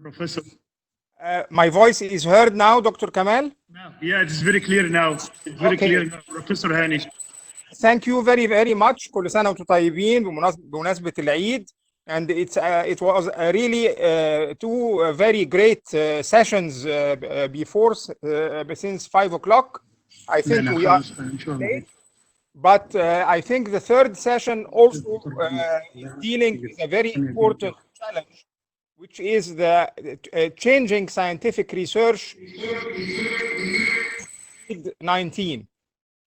Professor. My voice is heard now, Dr. Kamal? Yeah, it's very clear now. It's very clear now, Professor Hani. Thank you very, very much. كل سنة وانتم طيبين بمناسبة العيد. And it was really two very great sessions before since 5 o'clock. I think we are late. But I think the third session also is dealing with a very important challenge, which is the changing scientific research COVID-19.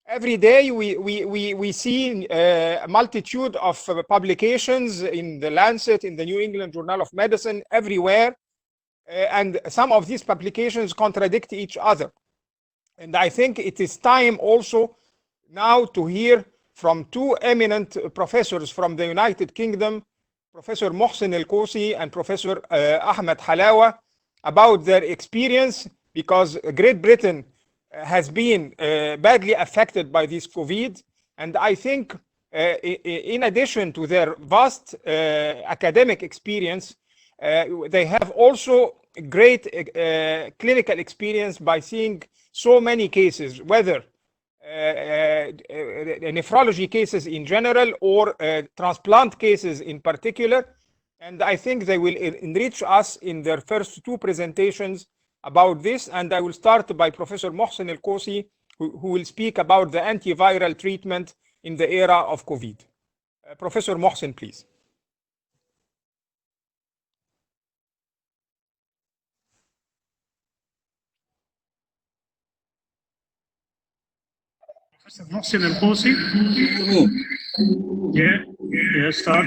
Every day we see a multitude of publications in the Lancet, in the New England Journal of Medicine, everywhere. And some of these publications contradict each other. And I think it is time also now to hear from two eminent professors from the United Kingdom, Professor Mohsen El-Kosi and Professor Ahmed Halawa, about their experience, because Great Britain has been badly affected by this COVID. And I think in addition to their vast academic experience, they have also great clinical experience by seeing so many cases, whether nephrology cases in general or transplant cases in particular. And I think they will enrich us in their first two presentations about this. And I will start by Professor Mohsen El-Kosi, who will speak about the antiviral treatment in the era of COVID. Professor Mohsen, please. Professor Mohsen El-Kosi. Yeah, start.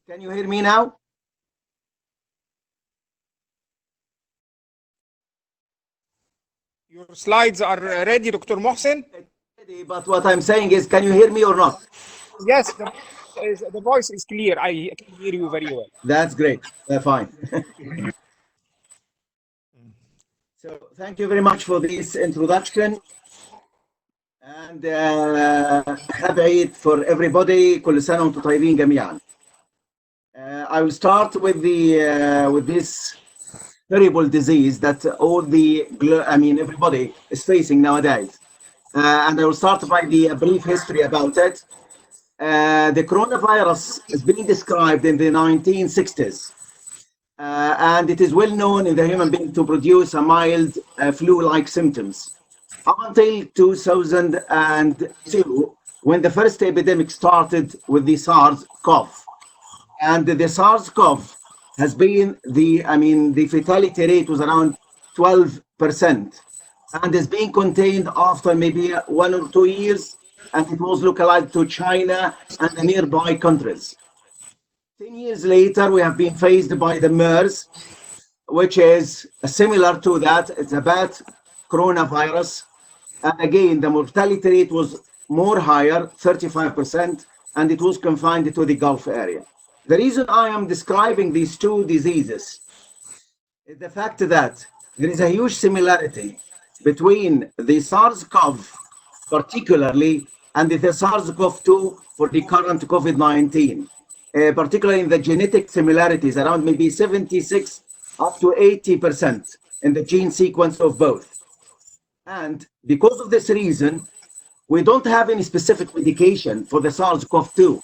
Can you hear me now? Your slides are ready, Dr. Mohsen? But what I'm saying is, can you hear me or not? Yes, the voice is clear. I can hear you very well. That's great. Fine. So thank you very much for this introduction. And happy Eid for everybody. كل سنة وانتم طيبين جميعا. I will start with this terrible disease that everybody is facing nowadays. And I will start by the brief history about it. The coronavirus is being described in the 1960s. And it is well known in the human being to produce a mild flu-like symptoms. Up until 2002, when the first epidemic started with the SARS-CoV. And the SARS-CoV has been the fatality rate was around 12%, and is being contained after maybe 1 or 2 years, and it was localized to China and the nearby countries. 10 years later, we have been faced by the MERS, which is similar to that. It's a bad coronavirus. And again, the mortality rate was more higher, 35%, and it was confined to the Gulf area. The reason I am describing these two diseases is the fact that there is a huge similarity between the SARS-CoV particularly and the SARS-CoV-2 for the current COVID-19, particularly in the genetic similarities, around maybe 76 up to 80% in the gene sequence of both. And because of this reason, we don't have any specific medication for the SARS-CoV-2.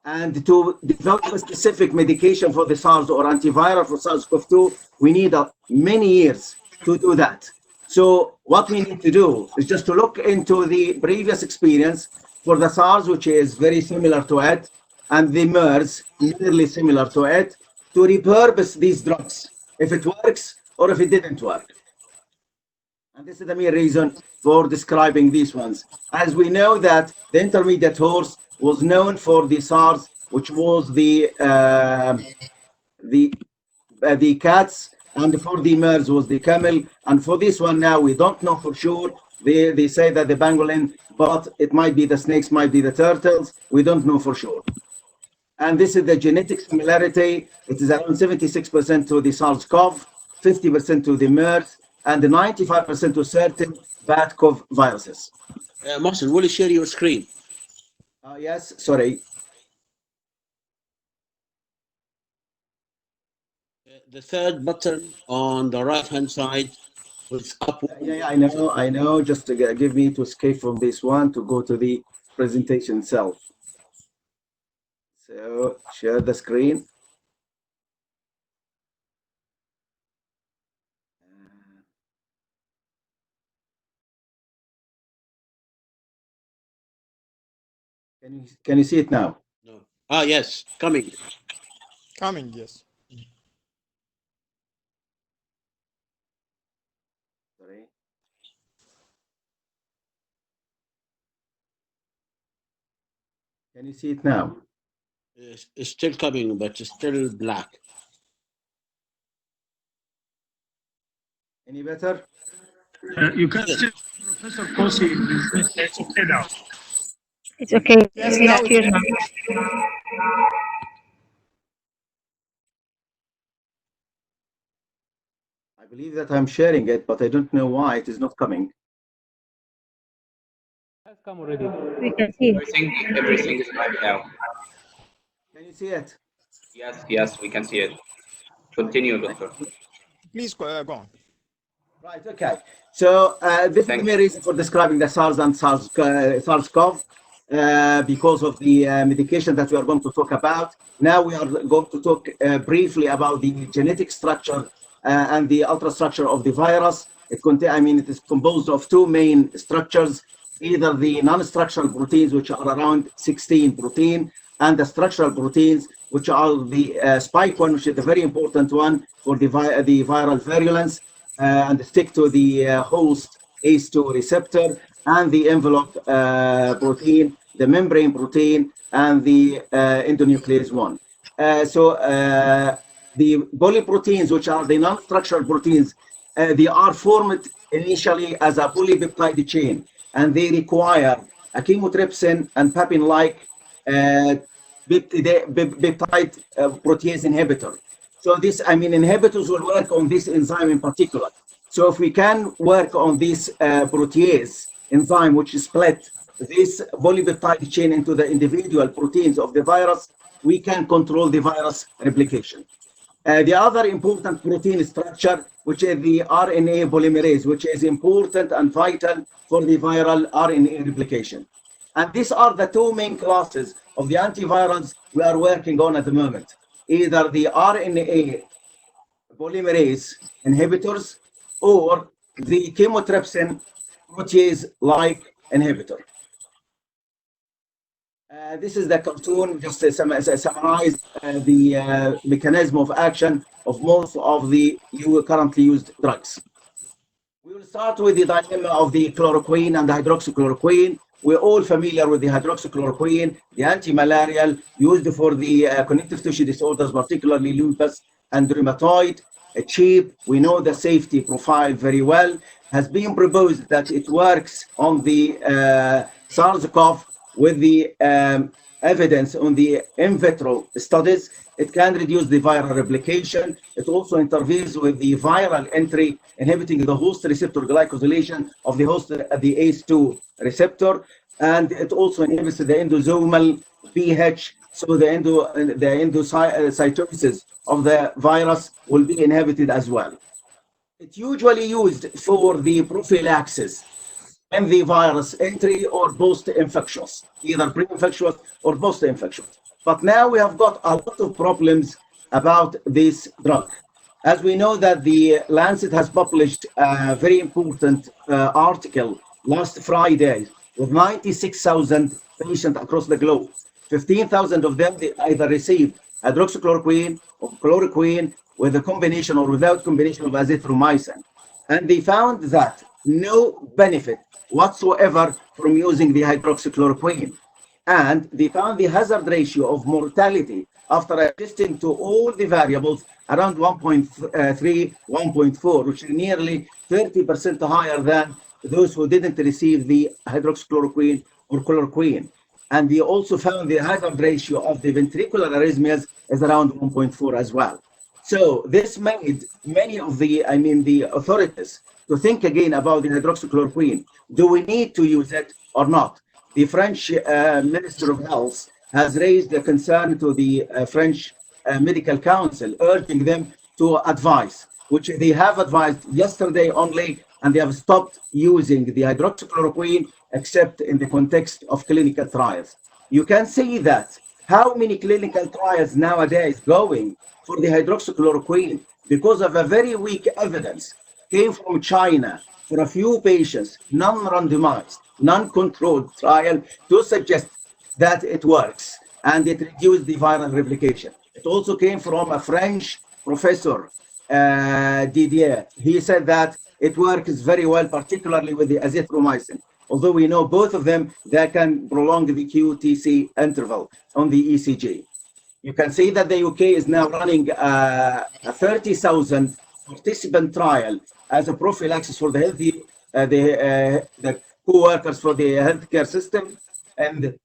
And to develop a specific medication for the SARS or antiviral for SARS-CoV-2, we need many years to do that. So what we need to do is just to look into the previous experience for the SARS, which is very similar to it, and the MERS, nearly similar to it, to repurpose these drugs, if it works or if it didn't work. And this is the main reason for describing these ones. As we know that the intermediate horse was known for the SARS, which was the cats, and for the MERS was the camel. And for this one now, we don't know for sure. They say that the pangolin, but it might be the snakes, might be the turtles. We don't know for sure. And this is the genetic similarity. It is around 76% to the SARS-CoV, 50% to the MERS, and 95% to certain bad CoV viruses. Mohsen, will you share your screen? Yes, sorry. The third button on the right-hand side with upward. Yeah, I know. Just to give me to escape from this one to go to the presentation itself. So share the screen. Can you see it now? No. Ah, yes, coming. Coming, yes. Sorry. Can you see it now? It's still coming, but it's still black. Any better? You can see Professor Kosi. It's okay now. It's okay. Yes, We now have it's here now. I believe that I'm sharing it, but I don't know why it is not coming. Has come already. We can see it. Everything is live now. Can you see it? Yes, we can see it. Continue, doctor. Please go on. Right, okay. So this is the Thank main reason for describing the SARS and SARS-CoV because of the medication that we are going to talk about. Now we are going to talk briefly about the genetic structure and the ultrastructure of the virus. It is composed of two main structures, either the non-structural proteins, which are around 16 protein, and the structural proteins, which are the spike one, which is the very important one for the viral virulence, and stick to the host ACE2 receptor, and the envelope protein, the membrane protein, and the endonuclease 1. The polyproteins, which are the non-structural proteins, they are formed initially as a polypeptide chain, and they require a chymotrypsin and papain-like peptide protease inhibitor. So this, inhibitors will work on this enzyme in particular. So if we can work on this protease enzyme, which is split this polypeptide chain into the individual proteins of the virus, we can control the virus replication. The other important protein structure, which is the RNA polymerase, which is important and vital for the viral RNA replication. And these are the two main classes of the antivirals we are working on at the moment, either the RNA polymerase inhibitors or the chymotrypsin protease-like inhibitor. This is the cartoon, just to summarize the mechanism of action of most of the currently used drugs. We will start with the dilemma of the chloroquine and the hydroxychloroquine. We're all familiar with the hydroxychloroquine, the anti-malarial used for the connective tissue disorders, particularly lupus and rheumatoid. Cheap, we know the safety profile very well. Has been proposed that it works on the SARS-CoV with the evidence on the in vitro studies. It can reduce the viral replication. It also intervenes with the viral entry, inhibiting the host receptor glycosylation of the host, the ACE2 receptor, and it also inhibits the endosomal pH. So the endocytosis of the virus will be inhibited as well. It's usually used for the prophylaxis and the virus entry or post-infectious, either pre-infectious or post-infectious. But now we have got a lot of problems about this drug. As we know that the Lancet has published a very important article last Friday with 96,000 patients across the globe. 15,000 of them, they either received hydroxychloroquine or chloroquine with a combination or without combination of azithromycin. And they found that no benefit whatsoever from using the hydroxychloroquine. And they found the hazard ratio of mortality after adjusting to all the variables around 1.3, 1.4, which is nearly 30% higher than those who didn't receive the hydroxychloroquine or chloroquine. And they also found the hazard ratio of the ventricular arrhythmias is around 1.4 as well. So this made many of the authorities to think again about the hydroxychloroquine. Do we need to use it or not? The French Minister of Health has raised a concern to the French Medical Council, urging them to advise, which they have advised yesterday only, and they have stopped using the hydroxychloroquine except in the context of clinical trials. You can see that how many clinical trials nowadays going for the hydroxychloroquine because of a very weak evidence came from China for a few patients, non-randomized, non-controlled trial to suggest that it works and it reduced the viral replication. It also came from a French professor, Didier. He said that it works very well, particularly with the azithromycin. Although we know both of them, they can prolong the QTC interval on the ECG. You can see that the UK is now running a 30,000 participant trial as a prophylaxis for the healthy, the co-workers for the healthcare system, and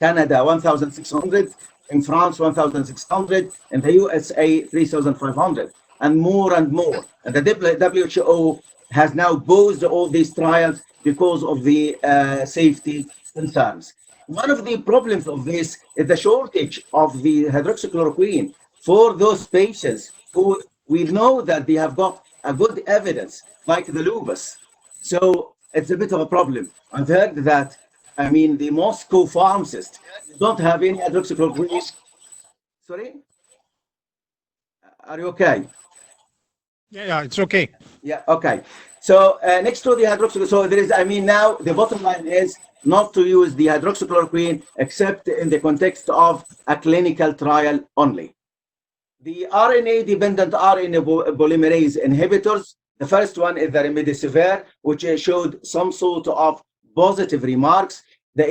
Canada 1,600, in France 1,600, in the USA 3,500, and more and more. And the WHO has now paused all these trials because of the safety concerns. One of the problems of this is the shortage of the hydroxychloroquine for those patients who we know that they have got a good evidence, like the lupus. So it's a bit of a problem. I've heard that, I mean, the Moscow pharmacists don't have any hydroxychloroquine. Sorry? Are you okay? Yeah, it's okay. Yeah, okay. So next to the hydroxychloroquine, so there is, I mean, now the bottom line is not to use the hydroxychloroquine except in the context of a clinical trial only. The RNA-dependent RNA polymerase inhibitors, the first one is the remdesivir, which showed some sort of positive remarks. The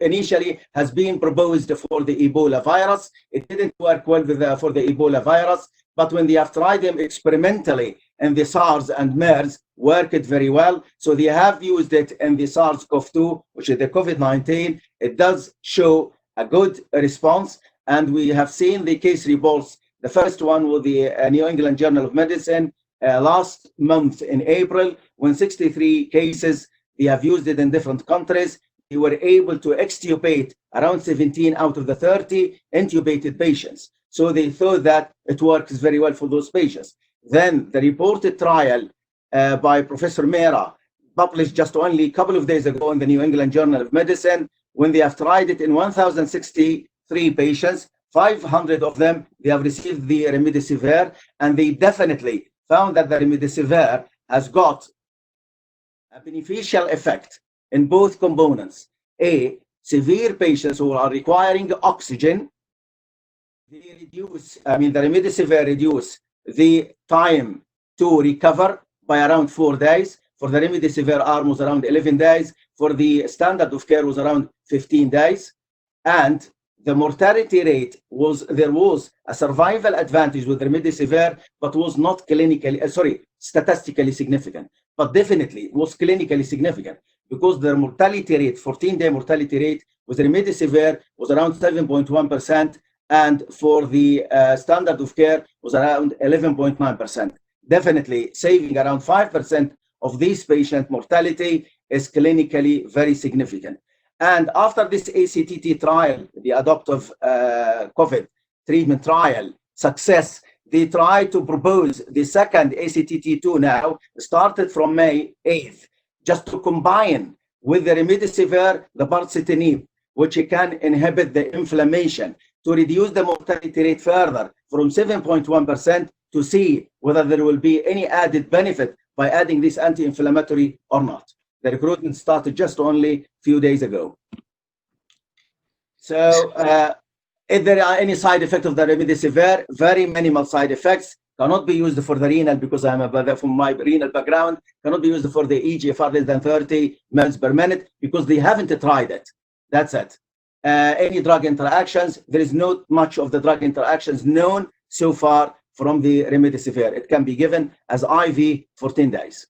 initially has been proposed for the Ebola virus. It didn't work well with for the Ebola virus, but when they have tried them experimentally in the SARS and MERS, worked very well. So they have used it in the SARS-CoV-2, which is the COVID-19. It does show a good response, and we have seen the case reports. The first one was the New England Journal of Medicine last month in April, when 63 cases, they have used it in different countries. They were able to extubate around 17 out of the 30 intubated patients. So they thought that it works very well for those patients. Then the reported trial by Professor Mera, published just only a couple of days ago in the New England Journal of Medicine, when they have tried it in 1,063 patients, 500 of them, they have received the remdesivir, and they definitely found that the remdesivir has got a beneficial effect in both components. Severe patients who are requiring oxygen, they reduce, I mean, the remdesivir reduce the time to recover by around 4 days. For the remdesivir arm was around 11 days. For the standard of care was around 15 days. And the mortality rate was, there was a survival advantage with remdesivir, but was not clinically, statistically significant. But definitely was clinically significant, because the mortality rate, 14-day mortality rate with remdesivir was around 7.1%, and for the standard of care was around 11.9%. Definitely saving around 5% of these patient mortality is clinically very significant. And after this ACTT trial, the adoptive COVID treatment trial success, they tried to propose the second ACTT2 now, started from May 8th, just to combine with the remdesivir, the baricitinib, which can inhibit the inflammation, to reduce the mortality rate further from 7.1% to see whether there will be any added benefit by adding this anti-inflammatory or not. The recruitment started just only a few days ago. So if there are any side effects of the remdesivir, very minimal side effects, cannot be used for the renal, because I'm from my renal background, cannot be used for the eGFR less than 30 mL per minute, because they haven't tried it. That's it. Any drug interactions, there is not much of the drug interactions known so far from the remdesivir. It can be given as IV for 10 days.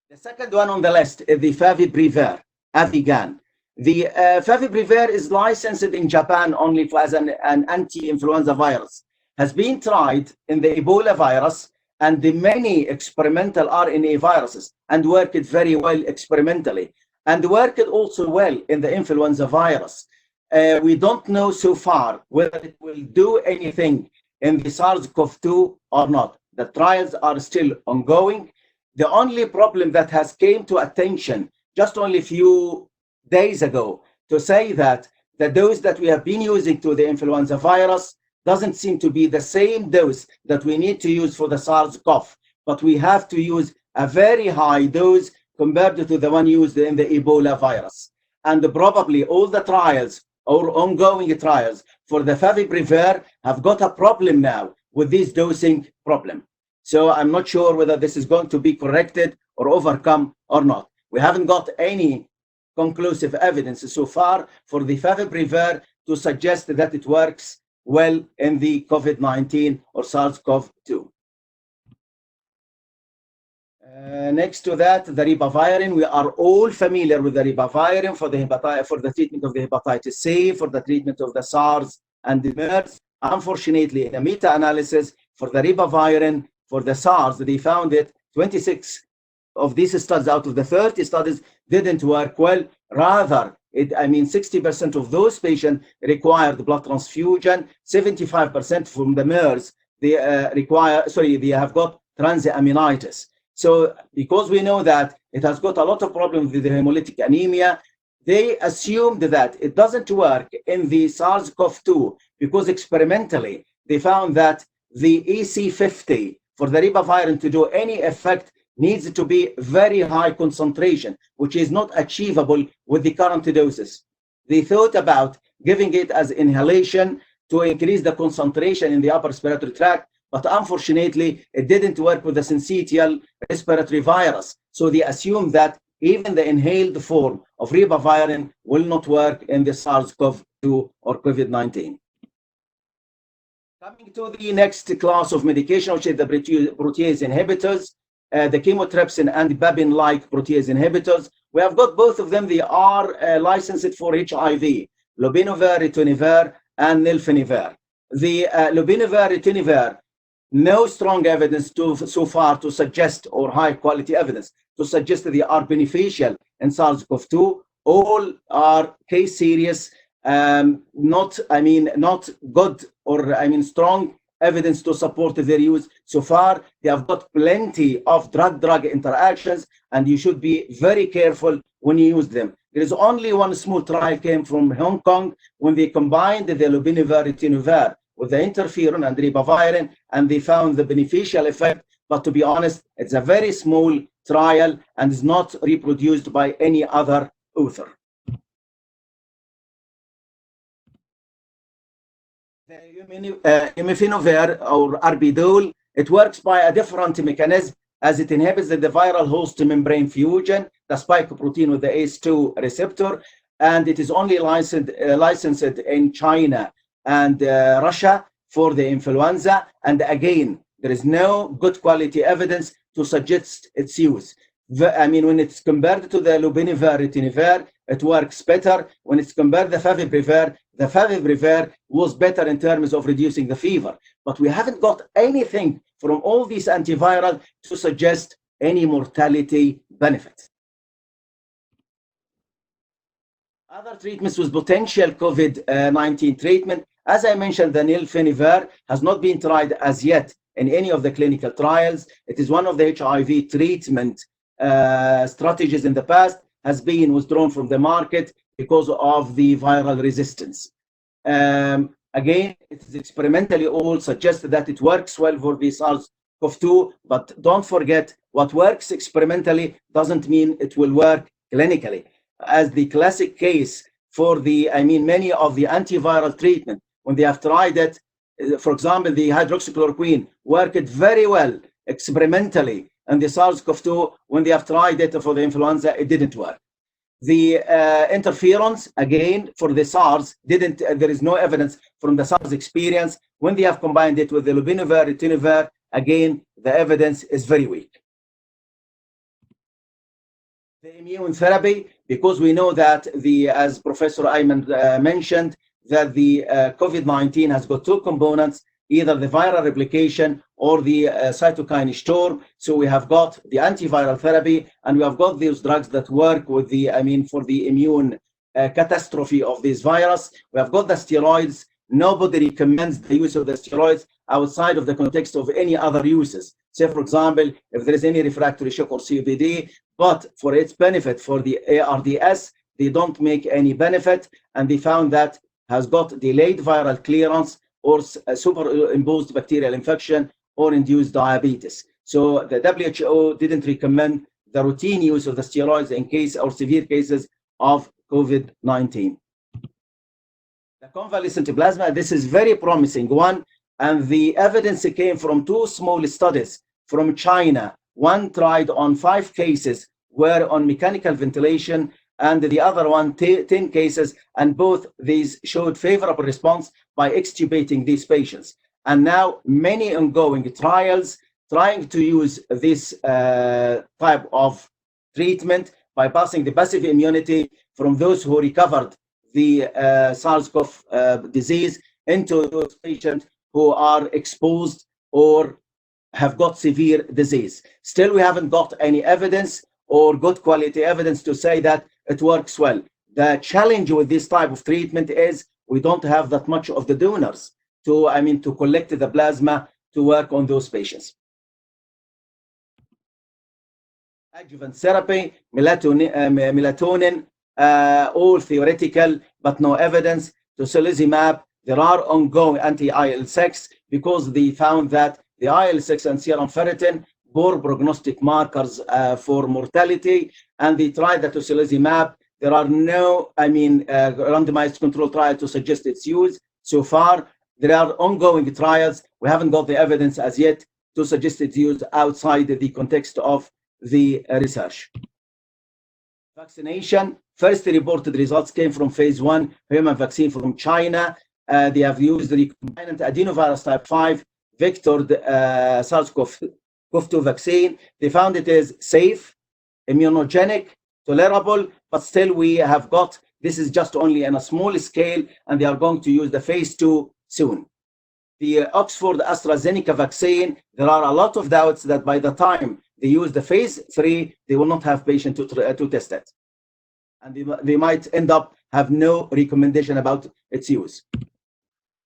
The second one on the list is the favipiravir, Avigan. The favipiravir is licensed in Japan only as an anti-influenza virus. Has been tried in the Ebola virus and the many experimental RNA viruses, and worked very well experimentally, and worked also well in the influenza virus. We don't know so far whether it will do anything in the SARS-CoV-2 or not. The trials are still ongoing. The only problem that has came to attention just only a few days ago to say that the dose that we have been using to the influenza virus doesn't seem to be the same dose that we need to use for the SARS-CoV, but we have to use a very high dose compared to the one used in the Ebola virus. And probably all the trials or ongoing trials for the favipiravir have got a problem now with this dosing problem. So I'm not sure whether this is going to be corrected or overcome or not. We haven't got any conclusive evidence so far for the favipiravir to suggest that it works well in the COVID-19 or SARS-CoV-2. Next to that, the ribavirin. We are all familiar with the ribavirin for the treatment of the hepatitis C, for the treatment of the SARS and the MERS. Unfortunately, in a meta-analysis for the ribavirin for the SARS, they found that 26 of these studies out of the 30 studies didn't work well. Rather, 60% of those patients required blood transfusion. 75% from the MERS, they have got transaminitis. So because we know that it has got a lot of problems with the hemolytic anemia, they assumed that it doesn't work in the SARS-CoV-2 because experimentally they found that the EC50 for the ribavirin to do any effect needs to be very high concentration, which is not achievable with the current doses. They thought about giving it as inhalation to increase the concentration in the upper respiratory tract, but unfortunately, it didn't work with the syncytial respiratory virus. So they assumed that even the inhaled form of ribavirin will not work in the SARS-CoV-2 or COVID-19. Coming to the next class of medication, which is the protease inhibitors, the chymotrypsin and babin-like protease inhibitors. We have got both of them. They are licensed for HIV, lopinavir, ritonavir, and nilfinavir. The lopinavir, ritonavir, no strong evidence so far to suggest, or high quality evidence to suggest that they are beneficial in SARS-CoV-2. All are case serious, not good or strong evidence to support their use. So far, they have got plenty of drug-drug interactions, and you should be very careful when you use them. There is only one small trial came from Hong Kong when they combined the lopinavir, ritonavir with the interferon and ribavirin, and they found the beneficial effect. But to be honest, it's a very small trial and is not reproduced by any other author. The imifinovir or arbidol, it works by a different mechanism as it inhibits the viral host membrane fusion, the spike protein with the ACE2 receptor, and it is only licensed in China and Russia for the influenza. And again, there is no good quality evidence to suggest its use. When it's compared to the lopinavir, ritonavir, it works better. When it's compared to the favipiravir was better in terms of reducing the fever. But we haven't got anything from all these antivirals to suggest any mortality benefit. Other treatments with potential COVID-19 treatment, as I mentioned, the nilfinavir has not been tried as yet in any of the clinical trials. It is one of the HIV treatment strategies in the past, has been withdrawn from the market because of the viral resistance. Again, it is experimentally all suggested that it works well for the SARS-CoV-2, but don't forget, what works experimentally doesn't mean it will work clinically. As the classic case for the, many of the antiviral treatment, when they have tried it, for example, the hydroxychloroquine worked very well experimentally, and the SARS-CoV-2, when they have tried it for the influenza, it didn't work. The interferons, again, for the SARS, there is no evidence from the SARS experience. When they have combined it with the lopinavir, ritonavir, again, the evidence is very weak. The immune therapy, because we know that as Professor Ayman mentioned, that the COVID-19 has got two components, either the viral replication or the cytokine storm. So we have got the antiviral therapy, and we have got these drugs that work with the, for the immune catastrophe of this virus. We have got the steroids. nobody recommends the use of the steroids outside of the context of any other uses. Say, for example, if there is any refractory shock or COPD, but for its benefit for the ARDS, they don't make any benefit, and they found that has got delayed viral clearance or superimposed bacterial infection or induced diabetes. So the WHO didn't recommend the routine use of the steroids in case or severe cases of COVID-19. The convalescent plasma, this is very promising one, and the evidence came from 2 small studies from China. One tried on 5 cases were on mechanical ventilation, and the other one 10 cases, and both these showed favorable response by extubating these patients. And now many ongoing trials trying to use this type of treatment by passing the passive immunity from those who recovered the SARS-CoV disease into those patients who are exposed or have got severe disease. Still, we haven't got any evidence or good quality evidence to say that it works well. The challenge with this type of treatment is we don't have that much of the donors to collect the plasma to work on those patients. Adjuvant therapy, melatonin, all theoretical, but no evidence. Tocilizumab, there are ongoing anti-IL-6 because they found that the IL-6 and serum ferritin poor prognostic markers for mortality, and they tried the tocilizumab. There are no, randomized control trials to suggest its use. So far, there are ongoing trials. We haven't got the evidence as yet to suggest its use outside the context of the research. Vaccination, first reported results came from phase 1 human vaccine from China. They have used the recombinant adenovirus type 5 vectored SARS-CoV-2 vaccine. They found it is safe, immunogenic, tolerable, but still we have got, this is just only on a small scale, and they are going to use the phase 2 soon. The Oxford AstraZeneca vaccine, there are a lot of doubts that by the time they use the phase 3, they will not have patients to test it. And they might end up have no recommendation about its use.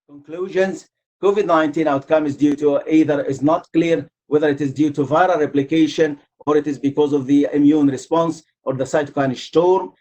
Conclusions, COVID-19 outcome is due to either is not clear whether it is due to viral replication or it is because of the immune response or the cytokine storm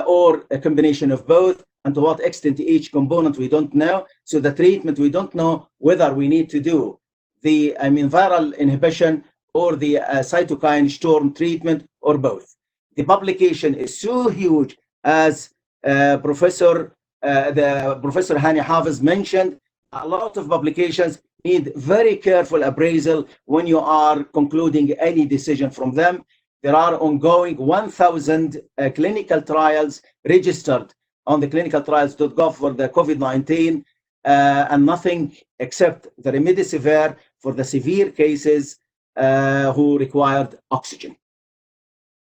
or a combination of both, and to what extent each component we don't know. So the treatment, we don't know whether we need to do the viral inhibition or the cytokine storm treatment or both. The publication is so huge, as Professor Hani Hafiz mentioned. A lot of publications need very careful appraisal when you are concluding any decision from them. There are ongoing 1,000 clinical trials registered on the clinicaltrials.gov for the COVID-19, and nothing except the remdesivir for the severe cases who required oxygen.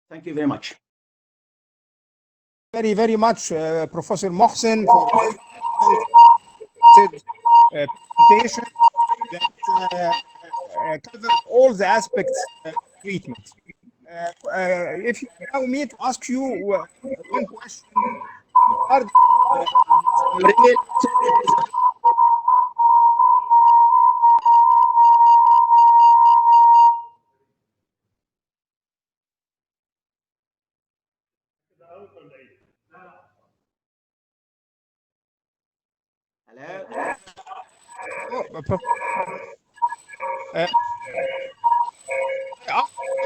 Thank you very much. Very, very much, Professor Mohsen, for presentation that covered all the aspects of treatment. If you allow me to ask you one question.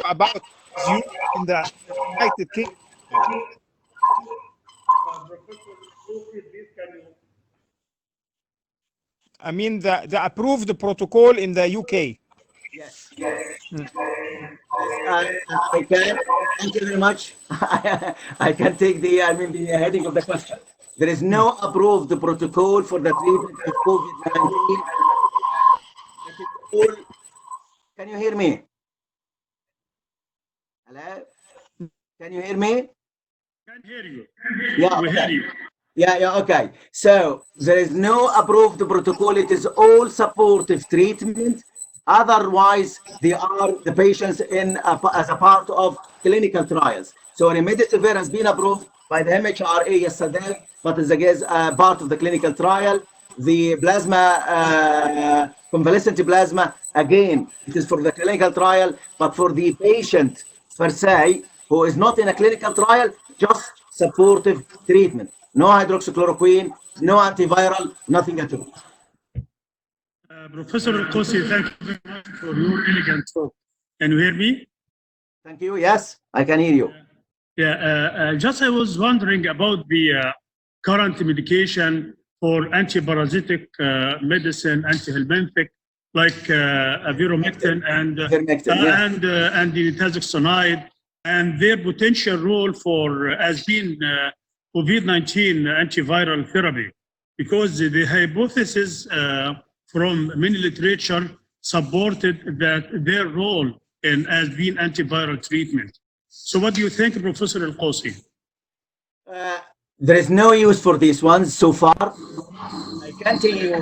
About you in the United Kingdom. I mean the approved protocol in the UK. Yes. I can. Thank you very much. I can take the heading of the question. There is no approved protocol for the treatment of COVID-19. Can you hear me? Hello? Can you hear me? Can hear you. Yeah, We hear you. Yeah, okay. So there is no approved protocol. It is all supportive treatment. Otherwise, they are the patients as a part of clinical trials. So remdesivir has been approved by the MHRA yesterday, but is again part of the clinical trial. the plasma, convalescent plasma, again, it is for the clinical trial, but for the patient per se, who is not in a clinical trial, just supportive treatment. No hydroxychloroquine, no antiviral, nothing at all. Professor Kosi, thank you very much for your elegant talk. Can you hear me? Thank you. Yes, I can hear you. Yeah, just I was wondering about the current medication for antiparasitic medicine, antihelminthic, like ivermectin and Ivermectin, yeah. and the nitazoxanide, and their potential role for as being COVID-19 antiviral therapy, because the hypothesis from many literature supported that their role in as being antiviral treatment. So what do you think, Professor Al-Qasi? There is no use for these ones so far. I can tell you,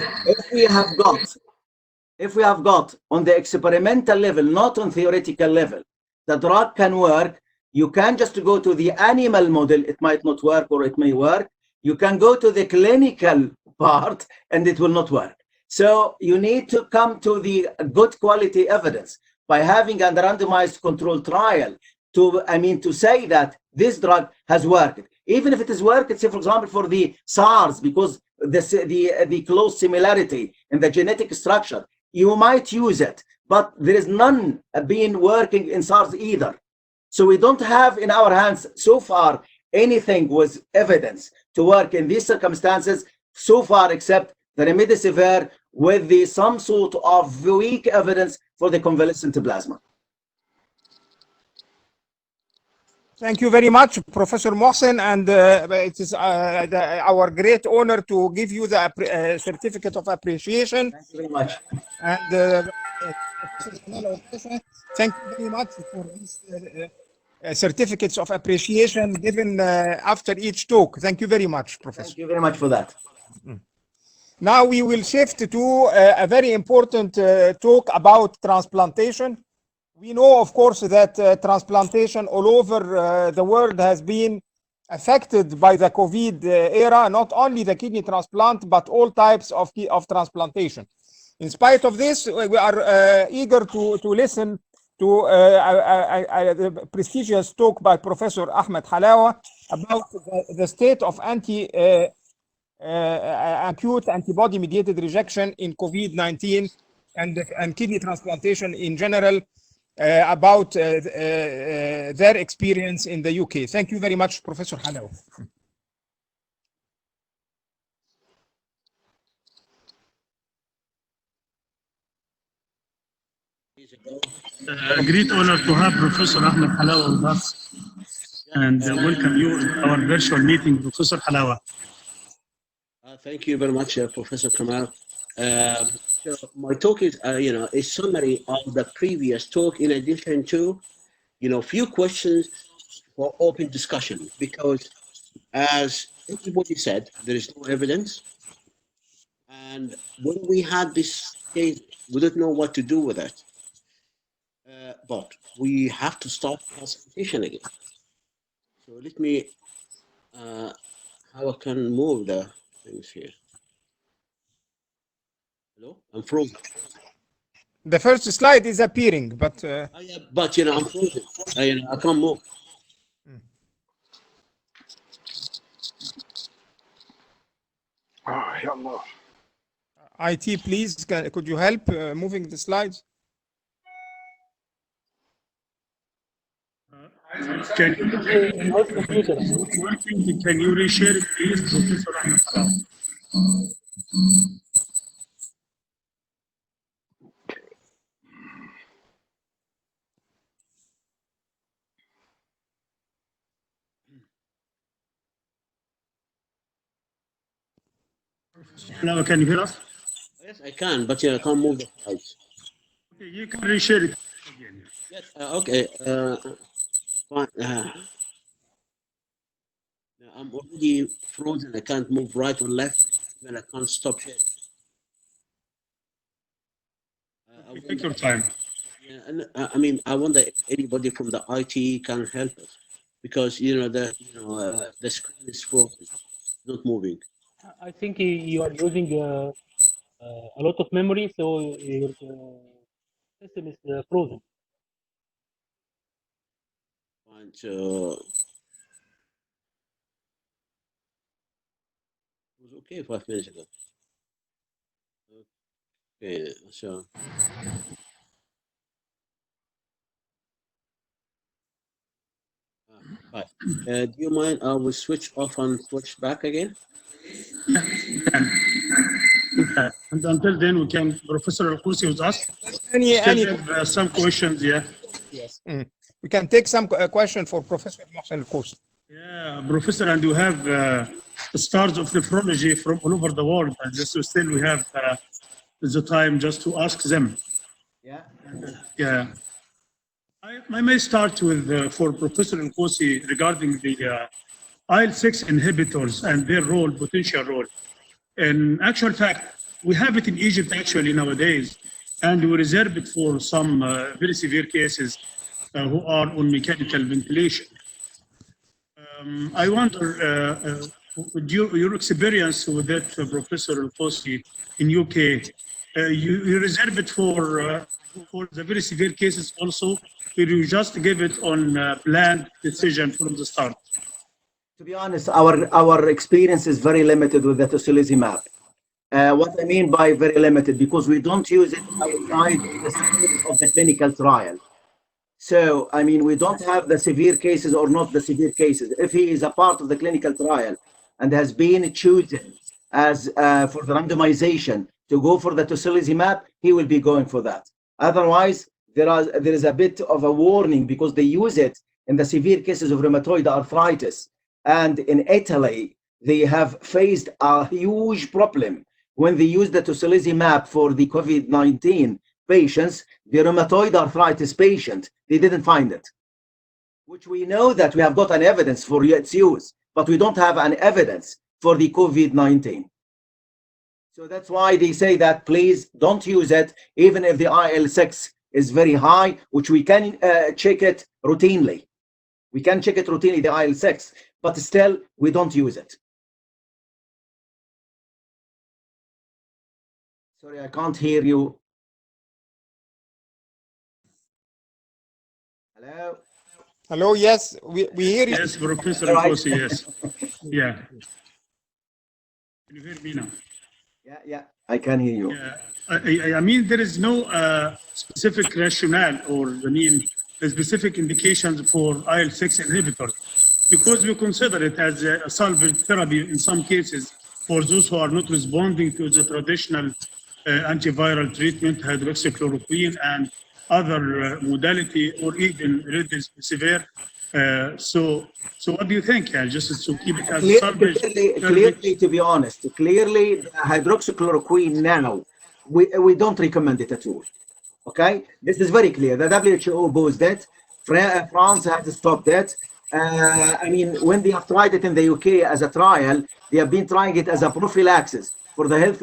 if we have got on the experimental level, not on theoretical level, the drug can work. You can just go to the animal model, it might not work or it may work. You can go to the clinical part and it will not work. So you need to come to the good quality evidence by having a randomized controlled trial to say that this drug has worked. Even if it has worked, say for example for the SARS, because the close similarity in the genetic structure, you might use it, but there is none being working in SARS either. So we don't have in our hands so far anything with evidence to work in these circumstances so far, except the remdesivir with some sort of weak evidence for the convalescent plasma. Thank you very much, Professor Mohsen, and it is our great honor to give you the certificate of appreciation. Thank you very much. And thank you very much for these certificates of appreciation given after each talk. Thank you very much, Professor. Thank you very much for that. Now we will shift to a very important talk about transplantation. We know, of course, that transplantation all over the world has been affected by the COVID era, not only the kidney transplant, but all types of transplantation. In spite of this, we are eager to listen to the prestigious talk by Professor Ahmed Halawa about the state of acute antibody-mediated rejection in COVID-19 and kidney transplantation in general, about their experience in the UK. Thank you very much, Professor Halawa. Great honor to have Professor Ahmed Halawa with us, and welcome you to our virtual meeting, Professor Halawa. Thank you very much, Professor Kamal. So my talk is, a summary of the previous talk, in addition to, few questions for open discussion, because as everybody said, there is no evidence. And when we had this case, we don't know what to do with it. But we have to start consultation again. So let me, how I can move the things here. Hello, I'm frozen. The first slide is appearing, but yeah, but I'm frozen. I can't move. IT, please, could you help moving the slides? Can you reshare it, please, Professor Ahmed Halawa? Halawa, can you hear us? Yes, I can, but I can't move the slides. Okay, you can reshare it again. Yes, okay. Fine. I'm already frozen. I can't move right or left, and I can't stop sharing. Take your time. Yeah, and I wonder if anybody from the IT can help us, because the screen is frozen, not moving. I think you are using a lot of memory, so your system is frozen. Fine, so it was okay 5 minutes ago. Okay, so right. Do you mind? I will switch off and switch back again. Okay. And until then, we can, Professor Al-Kousi with us. Any Still have some questions, yeah. yes. We can take some question for Professor Mohsen Al-Kousi. Yeah, Professor, and you have stars of nephrology from all over the world, and just still we have the time just to ask them. Yeah. Yeah. I may start with, for Professor Al-Kousi regarding the IL-6 inhibitors and their role, potential role. In actual fact, we have it in Egypt actually nowadays, and we reserve it for some very severe cases who are on mechanical ventilation. I wonder, with your experience with that, Professor Al-Kousi, in UK, you reserve it for the very severe cases also, or you just give it on planned decision from the start? To be honest, our experience is very limited with the tocilizumab. What I mean by very limited, because we don't use it outside the scope of the clinical trial. So, I mean, we don't have the severe cases or not the severe cases. If he is a part of the clinical trial and has been chosen as for the randomization to go for the tocilizumab, he will be going for that. Otherwise, there is a bit of a warning because they use it in the severe cases of rheumatoid arthritis. And in Italy, they have faced a huge problem when they use the tocilizumab for the COVID-19 patients, the rheumatoid arthritis patient, they didn't find it, which we know that we have got an evidence for its use, but we don't have an evidence for the COVID-19. So that's why they say that please don't use it, even if the IL-6 is very high, which we can check it routinely. We can check it routinely, the IL-6, but still we don't use it. Sorry, I can't hear you. Hello? Hello, yes, we hear you. Yes, Professor Al-Kousi, yes. Yeah. Can you hear me now? Yeah, I can hear you. Yeah. I mean, there is no specific rationale or, I mean, the specific indications for IL-6 inhibitor, because we consider it as a salvage therapy in some cases for those who are not responding to the traditional antiviral treatment, hydroxychloroquine and other modality, or even remdesivir. So what do you think? Yeah, just to keep it as a salvage. Clearly, to be honest, clearly hydroxychloroquine now, we don't recommend it at all. Okay, this is very clear. The WHO opposed it. France has stopped it. I mean, when they have tried it in the UK as a trial, they have been trying it as a prophylaxis for the health,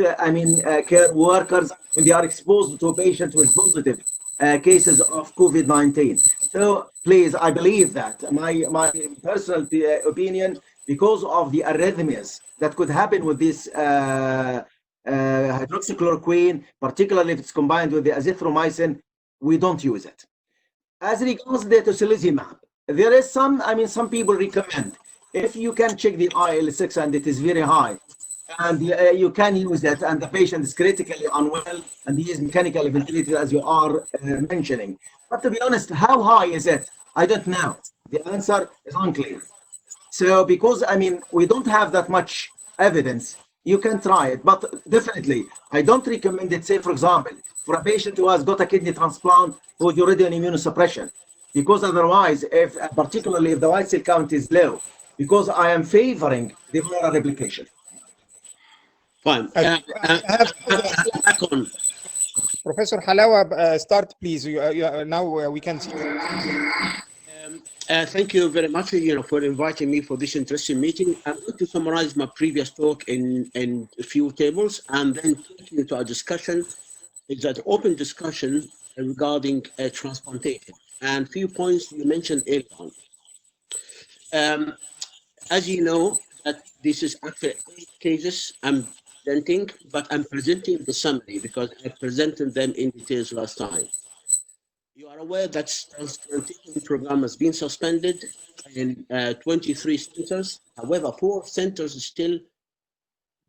care workers when they are exposed to patients with positive cases of COVID-19. So please, I believe that my personal opinion, because of the arrhythmias that could happen with this hydroxychloroquine, particularly if it's combined with the azithromycin, we don't use it. As regards the tocilizumab, there is some people recommend, if you can check the IL-6 and it is very high, and you can use it, and the patient is critically unwell, and he is mechanically ventilated, as you are mentioning. But to be honest, how high is it? I don't know. The answer is unclear. So because, we don't have that much evidence, you can try it, but definitely, I don't recommend it, say, for example, for a patient who has got a kidney transplant who is already on immunosuppression, because otherwise, particularly if the white cell count is low, because I am favoring the viral replication. Fine. Back on. Professor Halawa, start please. Now we can see. Thank you very much, for inviting me for this interesting meeting. I'm going to summarize my previous talk in a few tables, and then take you to a discussion. It's an open discussion regarding transplantation and few points you mentioned earlier on. As you know, that this is actually 8 cases I'm presenting, but I'm presenting the summary because I presented them in details last time. You are aware that transplantation program has been suspended in 23 centers. However, 4 centers are still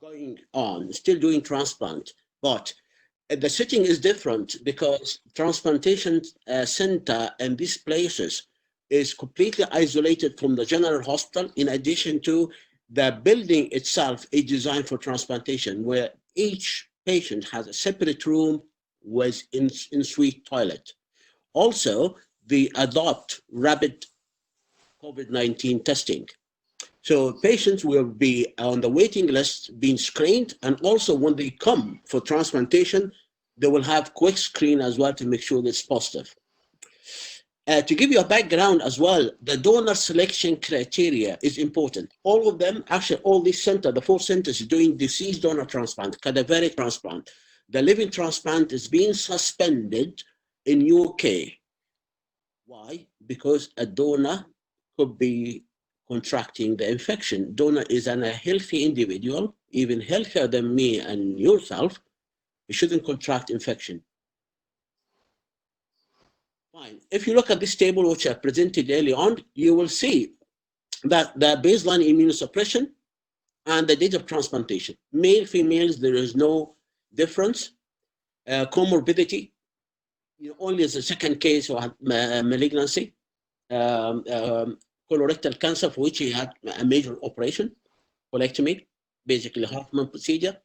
going on, still doing transplant. But the setting is different because transplantation center in these places is completely isolated from the general hospital. In addition to the building itself is designed for transplantation, where each patient has a separate room with in-suite toilet. Also, they adopt rapid COVID-19 testing. So patients will be on the waiting list being screened, and also when they come for transplantation, they will have quick screen as well to make sure it's positive. To give you a background as well, the donor selection criteria is important. All of them, actually all these centers, the 4 centers doing deceased donor transplant, cadaveric transplant. The living transplant is being suspended in UK. Why? Because a donor could be contracting the infection. Donor is a healthy individual, even healthier than me and yourself. You shouldn't contract infection. Fine. If you look at this table, which I presented early on, you will see that the baseline immunosuppression and the date of transplantation. Male, females, there is no difference. Comorbidity, only as a second case who had malignancy. Colorectal cancer, for which he had a major operation, colectomy, basically Hoffman procedure.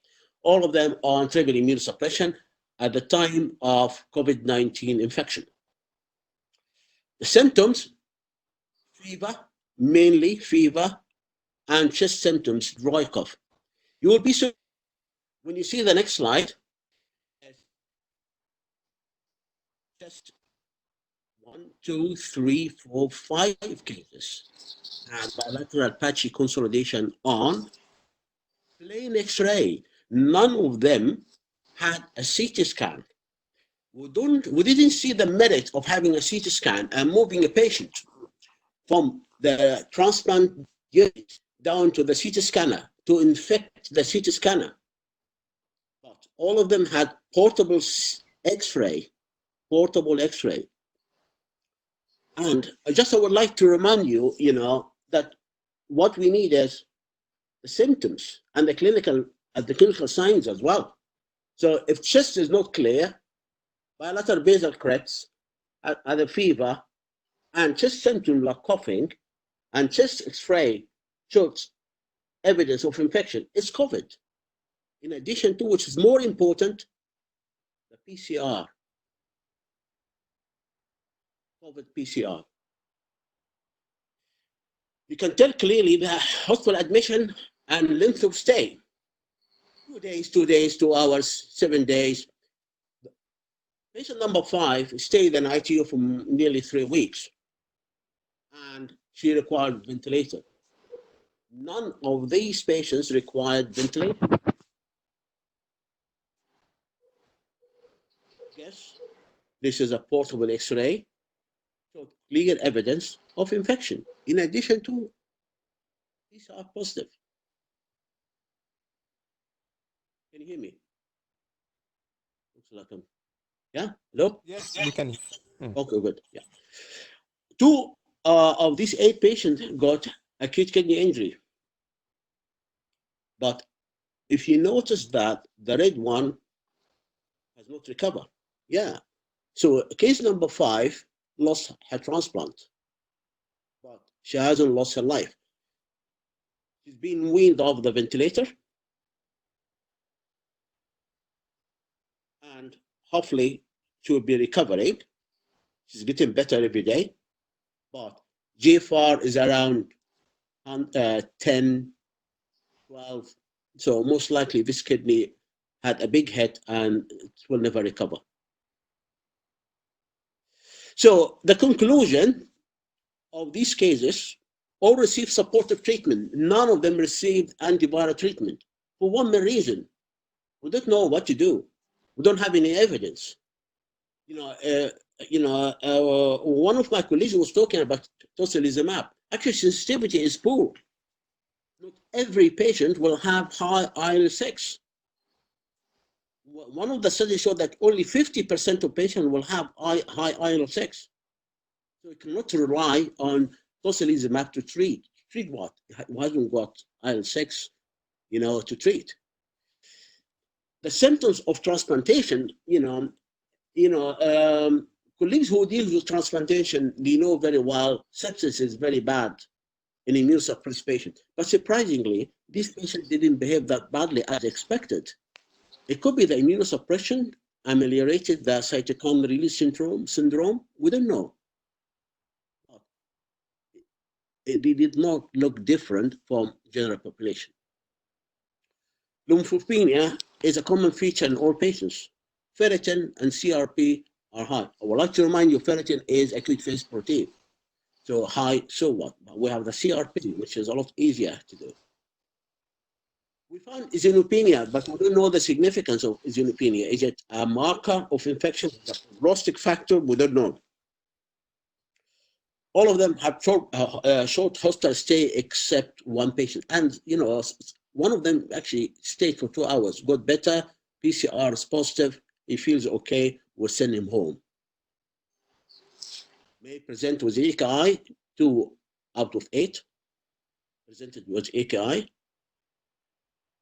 All of them on triple immunosuppression at the time of COVID-19 infection. The symptoms, fever, mainly fever, and chest symptoms, dry cough. You will be surprised when you see the next slide. Just 1, 2, 3, 4, 5 cases. And bilateral patchy consolidation on plain X-ray. None of them had a CT scan. We didn't see the merit of having a CT scan and moving a patient from the transplant unit down to the CT scanner to infect the CT scanner. But all of them had portable X-ray, And I would like to remind you, that what we need is the symptoms and the clinical signs as well. So if chest is not clear, bilateral basal crepes, and a fever, and chest symptoms like coughing, and chest X-ray shows evidence of infection, it's COVID. In addition to, which is more important, the PCR, COVID PCR. You can tell clearly the hospital admission and length of stay. 2 days, 2 days, 2 hours, 7 days. Patient number 5 stayed in ITU for nearly 3 weeks, and she required ventilator. None of these patients required ventilator. Yes, this is a portable X-ray, so clear evidence of infection. In addition to, these are positive. Can you hear me? Looks like yeah, hello? Yes, we can. Okay, good. Yeah. 2 of these 8 patients got acute kidney injury. But if you notice that the red one has not recovered. Yeah. So case number 5 lost her transplant, but she hasn't lost her life. She's been weaned off the ventilator, and hopefully she will be recovering. She's getting better every day, but GFR is around 10, 12. So most likely this kidney had a big hit and it will never recover. So the conclusion of these cases, all received supportive treatment. None of them received antiviral treatment for one main reason. We don't know what to do. We don't have any evidence. One of my colleagues was talking about tocilizumab. Actually, sensitivity is poor. Not every patient will have high IL-6. One of the studies showed that only 50% of patients will have high IL-6. So you cannot rely on tocilizumab to treat. Treat what? Who hasn't got IL-6, to treat? The symptoms of transplantation, colleagues who deal with transplantation, they know very well sepsis is very bad in immunosuppressed patients. But surprisingly, these patients didn't behave that badly as expected. It could be the immunosuppression ameliorated the cytokine release syndrome. We don't know. It did not look different from general population. Lymphopenia is a common feature in all patients. Ferritin and CRP are high. I would like to remind you, ferritin is acute phase protein. So high, so what? But we have the CRP, which is a lot easier to do. We found eosinopenia, but we don't know the significance of eosinopenia. Is it a marker of infection? A prognostic factor? We don't know. All of them have short hospital stay except one patient. And, one of them actually stayed for 2 hours, got better, PCR is positive, he feels okay, we'll send him home. May present with AKI, 2 out of 8 presented with AKI.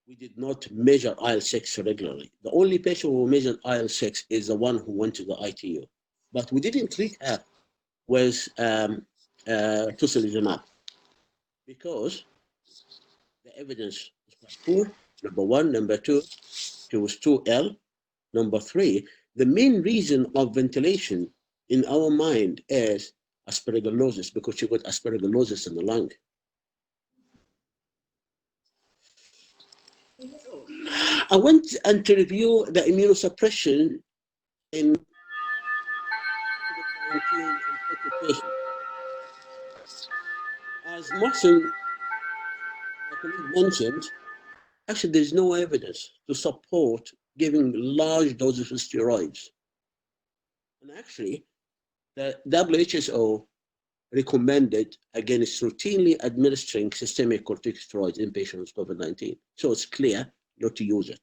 We did not measure IL-6 regularly. The only patient who measured IL-6 is the one who went to the ITU. But we didn't treat her with tocilizumab because the evidence was poor, number one. Number two, it was too ill. Number three, the main reason of ventilation in our mind is aspergillosis, because she got aspergillosis in the lung. I went and to review the immunosuppression in COVID-19 infected patients. As Mohsen mentioned, actually there's no evidence to support giving large doses of steroids. And actually, the WHO recommended against routinely administering systemic corticosteroids in patients with COVID-19. So it's clear not to use it.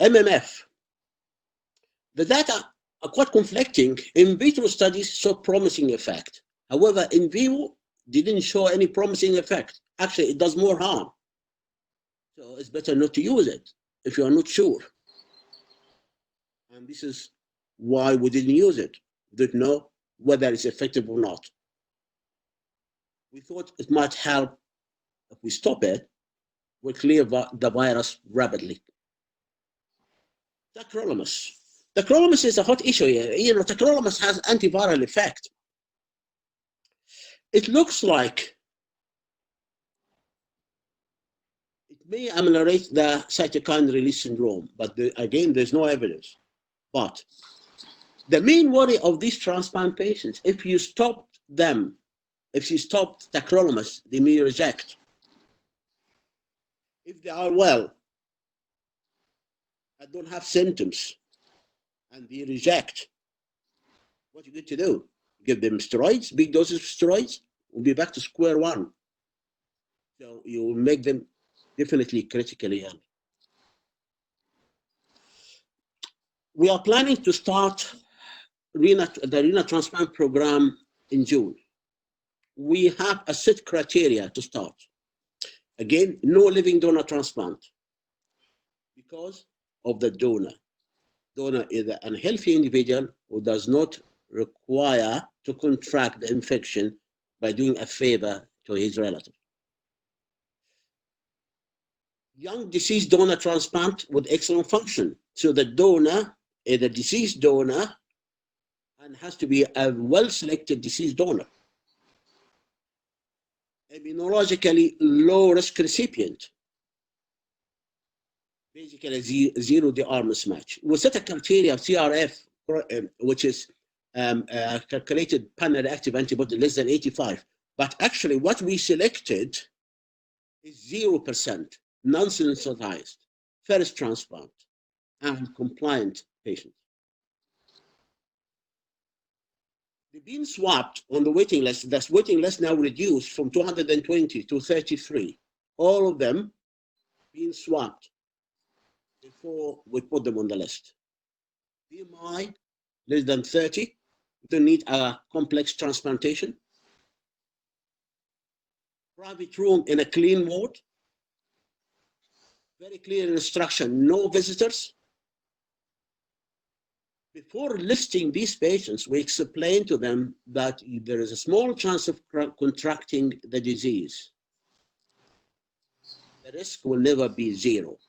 MMF. The data are quite conflicting. In vitro studies show promising effect. However, in vivo, didn't show any promising effect. Actually, it does more harm. So it's better not to use it if you are not sure. And this is why we didn't use it. We didn't know whether it's effective or not. We thought it might help if we stop it, we'll clear the virus rapidly. Tacrolimus. Tacrolimus is a hot issue here. Tacrolimus has antiviral effect. It looks like it may ameliorate the cytokine release syndrome, but again, there's no evidence. But the main worry of these transplant patients, if you stopped them, if you stopped tacrolimus, they may reject. If they are well and don't have symptoms and they reject, what are you going to do? Give them steroids, big doses of steroids, we'll be back to square one. So you will make them definitely critically ill. We are planning to start the renal transplant program in June. We have a set criteria to start. Again, no living donor transplant because of the donor. Donor is an unhealthy individual who does not require to contract the infection by doing a favor to his relative. Young deceased donor transplant with excellent function. So the donor is a deceased donor and has to be a well-selected deceased donor. Immunologically low-risk recipient. Basically a zero DR mismatch. We set a criteria of CRF, which is calculated pan-reactive antibody less than 85. But actually what we selected is 0% non-sensitized, first transplant, and compliant patients. They've been swapped on the waiting list. That waiting list now reduced from 220 to 33. All of them being swapped before we put them on the list. BMI less than 30, don't need a complex transplantation. Private room in a clean ward. Very clear instruction, no visitors. Before listing these patients, we explain to them that there is a small chance of contracting the disease. The risk will never be zero.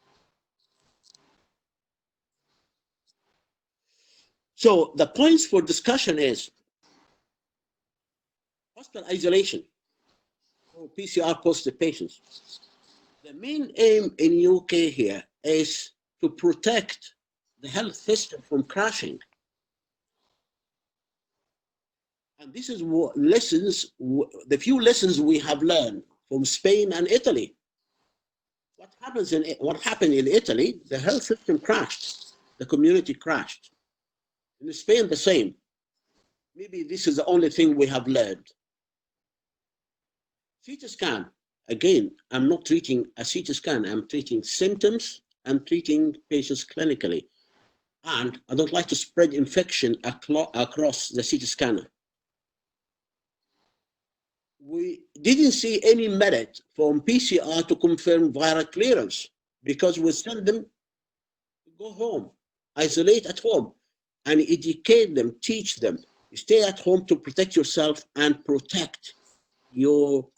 So the points for discussion is hospital isolation for PCR positive patients. The main aim in UK here is to protect the health system from crashing. And this is what lessons, the few lessons we have learned from Spain and Italy. What happened in Italy, the health system crashed, the community crashed. In Spain, the same. Maybe this is the only thing we have learned. CT scan, again, I'm not treating a CT scan, I'm treating symptoms, I'm treating patients clinically. And I don't like to spread infection across the CT scanner. We didn't see any merit from PCR to confirm viral clearance because we send them to go home, isolate at home, and educate them, teach them. Stay at home to protect yourself and protect your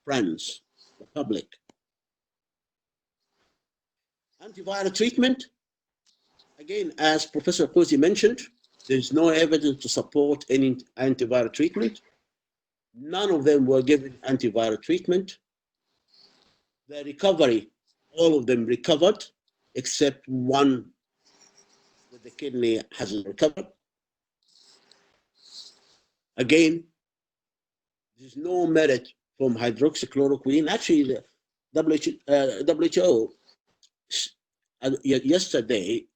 friends, the public. Antiviral treatment, again, as Professor Kosi mentioned, there's no evidence to support any antiviral treatment. None of them were given antiviral treatment. The recovery, all of them recovered, except one with the kidney hasn't recovered. Again, there's no merit from hydroxychloroquine. Actually, the WHO yesterday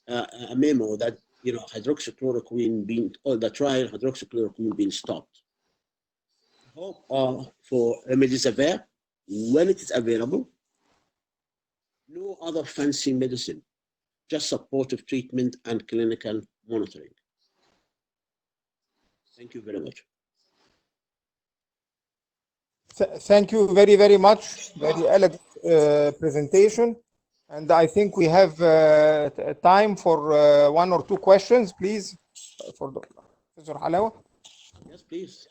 a memo that hydroxychloroquine being the trial hydroxychloroquine being stopped. Hope for remdesivir when it is available. No other fancy medicine, just supportive treatment and clinical monitoring. Thank you very much. Thank you very, very much. Very elegant presentation. And I think we have time for one or two questions, please, for Professor Halawa. Yes, please.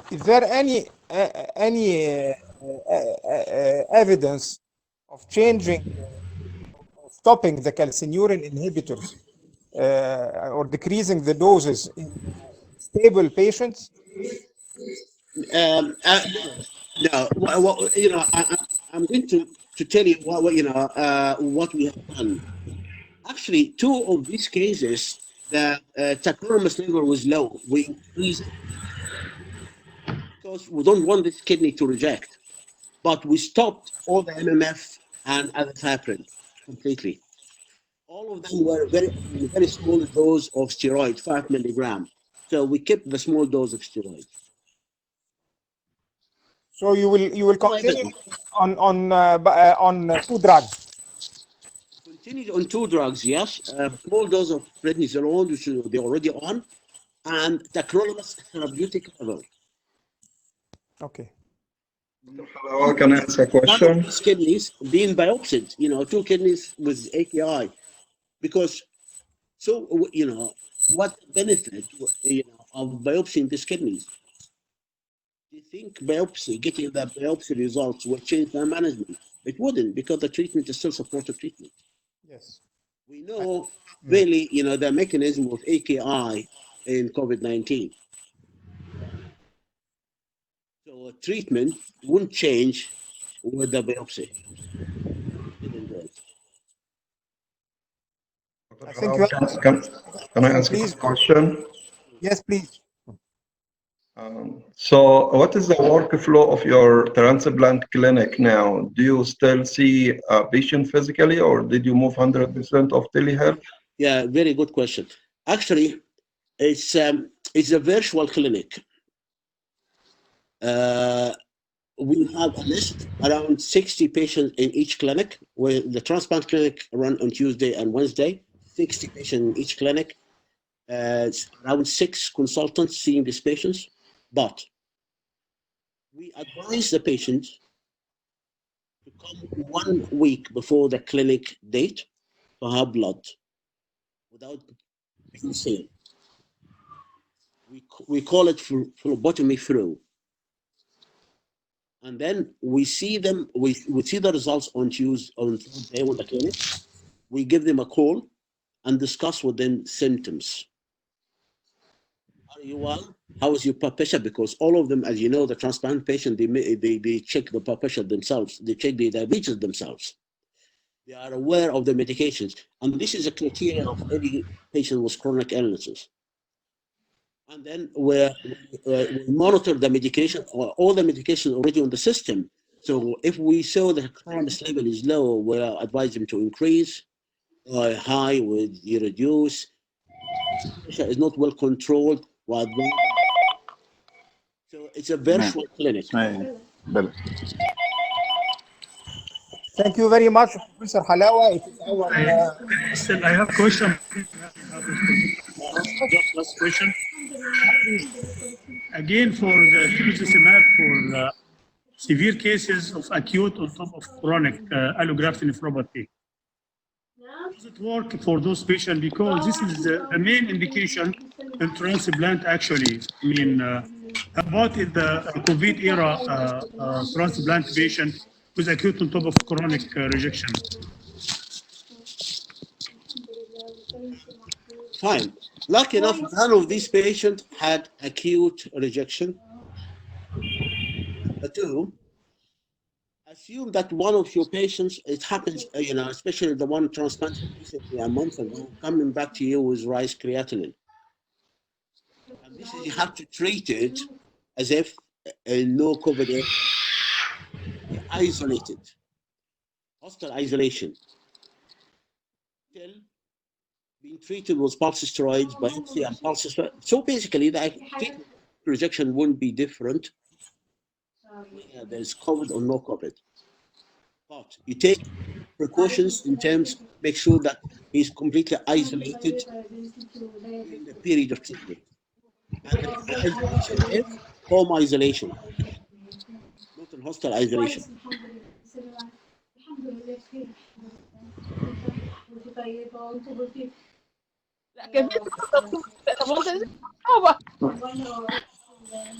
Is there any evidence of changing, stopping the calcineurin inhibitors or decreasing the doses in stable patients? No, I'm going to tell you what we have done. Actually, two of these cases, the tacrolimus level was low. We increased it because we don't want this kidney to reject. But we stopped all the MMF and azathioprine completely. All of them were very small dose of steroid, 5 milligram. So we kept the small dose of steroid. So you will continue on two drugs. Continued on two drugs, yes. Small dose of prednisolone, which they're already on, and tacrolimus therapeutic level. Okay. Hello, can I ask a question? These kidneys being biopsied, 2 kidneys with AKI, because what benefit of biopsying these kidneys? Do you think getting the biopsy results will change the management? It wouldn't, because the treatment is still supportive treatment. Yes. We know really, the mechanism of AKI in COVID-19. So treatment won't change with the biopsy. I think you Can I ask a question? Yes, please. So what is the workflow of your transplant clinic now? Do you still see a patient physically, or did you move 100% of telehealth? Yeah, very good question. Actually, it's a virtual clinic. We have a list around 60 patients in each clinic, where the transplant clinic run on Tuesday and Wednesday, 60 patients in each clinic, around 6 consultants seeing these patients. But we advise the patients to come 1 week before the clinic date to have blood without being seen. We call it phlebotomy through. And then we see them, we see the results on Tuesday with the clinic. We give them a call and discuss with them symptoms. Are you well? How is your blood pressure? Because all of them, as you know, the transplant patient, they check the blood pressure themselves. They check the diabetes themselves. They are aware of the medications. And this is a criteria of any patient with chronic illnesses. And then we monitor the medication, or all the medication already on the system. So if we saw the clearance level is low, we'll advise them to increase, or high with you reduce. Pressure is not well controlled. So it's a virtual clinic. Thank you very much, Professor Halawa. It is our, Still, I have a question. Just last question. Again, for the tocilizumab for severe cases of acute on top of chronic allograft nephropathy. Does it work for those patients? Because this is the main indication in transplant, actually. I mean, about in the COVID era transplant patient with acute on top of chronic rejection. Fine. Lucky enough, none of these patients had acute rejection. But two, assume that one of your patients, it happens, especially the one transplanted recently a month ago, coming back to you with rise creatinine. And this is, you have to treat it as if no COVID, isolated, hostile isolation. Still being treated with pulse steroids, biopsy, and pulse steroids. So basically, the treatment rejection wouldn't be different. There's COVID or no COVID. But you take precautions in terms, make sure that he's completely isolated in the period of treatment. And the isolation is home isolation, not in hostile isolation.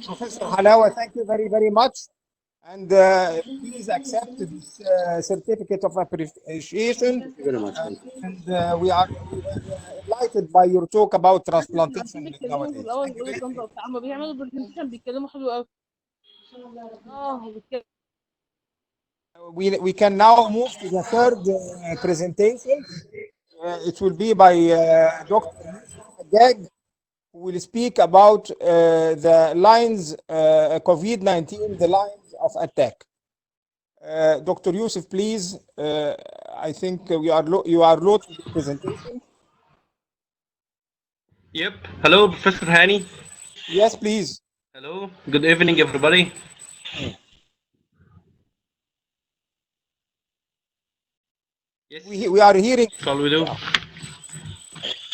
Professor Halawa, thank you very, very much. And please accept this certificate of appreciation. Thank you very much. And we are delighted by your talk about transplantation nowadays. Thank you very much. We can now move to the third presentation. It will be by Dr. Cade, who will speak about the lines, COVID-19, the lines of attack. Dr. Yusuf, please. I think you are low to the presentation. Yep. Hello, Professor Hani. Yes, please. Hello. Good evening, everybody. Yes. We are hearing. Shall we do? Yeah.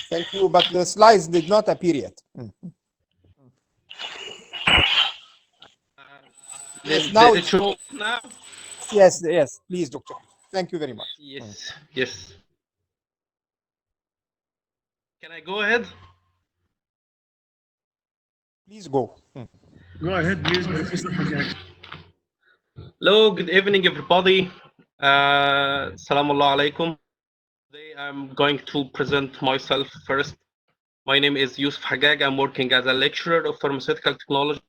Thank you, but the slides did not appear yet. Yes, now it shows now. Yes, please, Doctor. Thank you very much. Yes. Can I go ahead? Please go. Go ahead, please, Professor Hajjaj. Hello, good evening, everybody. Assalamu alaikum. Today I'm going to present myself first. My name is Yusuf Hagag. I'm working as a lecturer of pharmaceutical technology,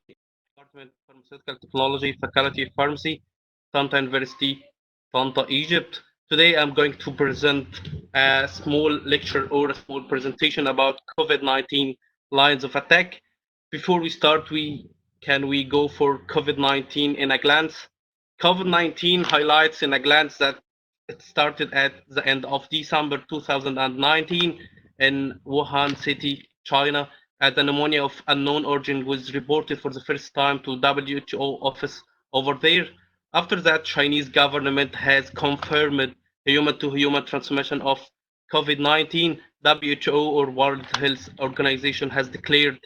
Department of Pharmaceutical Technology, Faculty of Pharmacy, طنطا University, طنطا, Egypt. Today I'm going to present a small lecture or a small presentation about COVID-19 lines of attack. Before we start, we can we go for COVID-19 in a glance? COVID-19 highlights in a glance that it started at the end of December 2019 in Wuhan City, China, as a pneumonia of unknown origin was reported for the first time to WHO office over there. After that, Chinese government has confirmed human-to-human transmission of COVID-19. WHO, or World Health Organization, has declared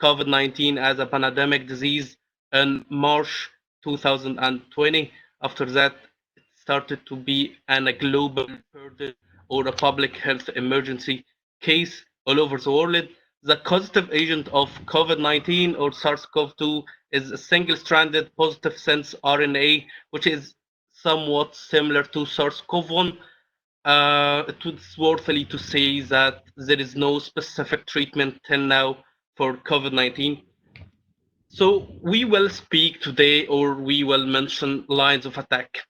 COVID-19 as a pandemic disease in March 2020. After that, it started to be a global burden or a public health emergency case all over the world. The causative agent of COVID-19 or SARS-CoV-2 is a single-stranded positive sense RNA, which is somewhat similar to SARS-CoV-1. It is worthily to say that there is no specific treatment till now for COVID-19. So we will speak today, or we will mention lines of attack.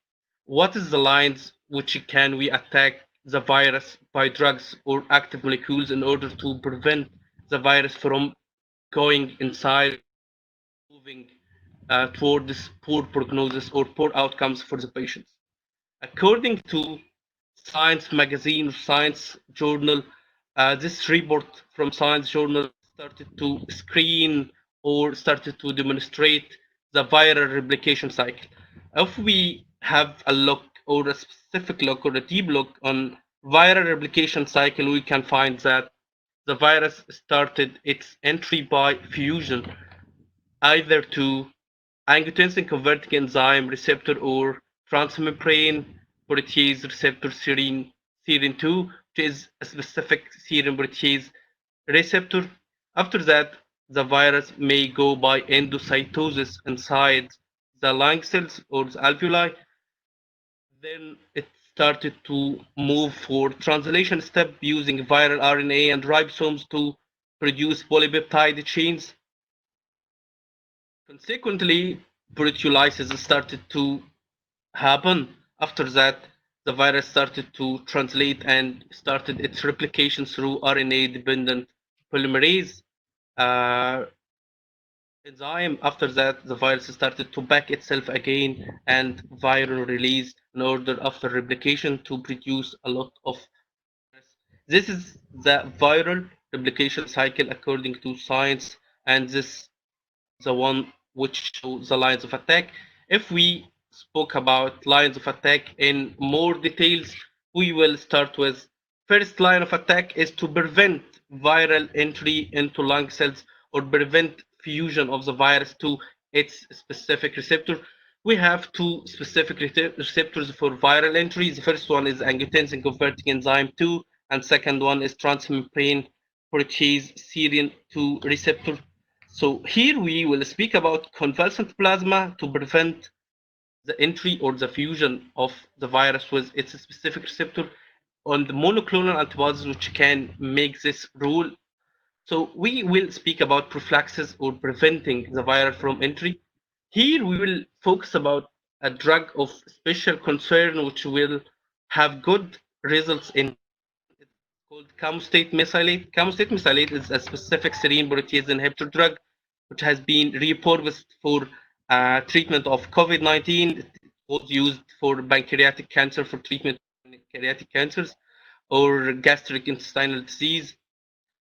What is the lines which can we attack the virus by drugs or active molecules in order to prevent the virus from going inside, moving toward this poor prognosis or poor outcomes for the patients? According to Science magazine, Science journal, this report from Science journal started to screen or started to demonstrate the viral replication cycle. If we have a look or a specific look or a deep look on viral replication cycle, we can find that the virus started its entry by fusion, either to angiotensin converting enzyme receptor or transmembrane protease receptor serine 2, which is a specific serine protease receptor. After that, the virus may go by endocytosis inside the lung cells or the alveoli. Then it started to move for translation step using viral RNA and ribosomes to produce polypeptide chains. Consequently, proteolysis started to happen. After that, the virus started to translate and started its replication through RNA-dependent polymerase enzyme. After that, the virus started to back itself again and viral release in order after replication to produce a lot of virus. This is the viral replication cycle according to science, and this the one which shows the lines of attack. If we spoke about lines of attack in more details, we will start with first line of attack is to prevent viral entry into lung cells or prevent fusion of the virus to its specific receptor. We have two specific receptors for viral entry. The first one is angiotensin converting enzyme 2, and second one is transmembrane protease serine 2 receptor. So here we will speak about convalescent plasma to prevent the entry or the fusion of the virus with its specific receptor, on the monoclonal antibodies which can make this rule. So we will speak about prophylaxis or preventing the virus from entry. Here we will focus about a drug of special concern which will have good results in called camostate mesylate. Camostate mesylate is a specific serine protease inhibitor drug which has been repurposed for treatment of COVID-19. It was used for pancreatic cancer, for treatment of pancreatic cancers or gastric intestinal disease.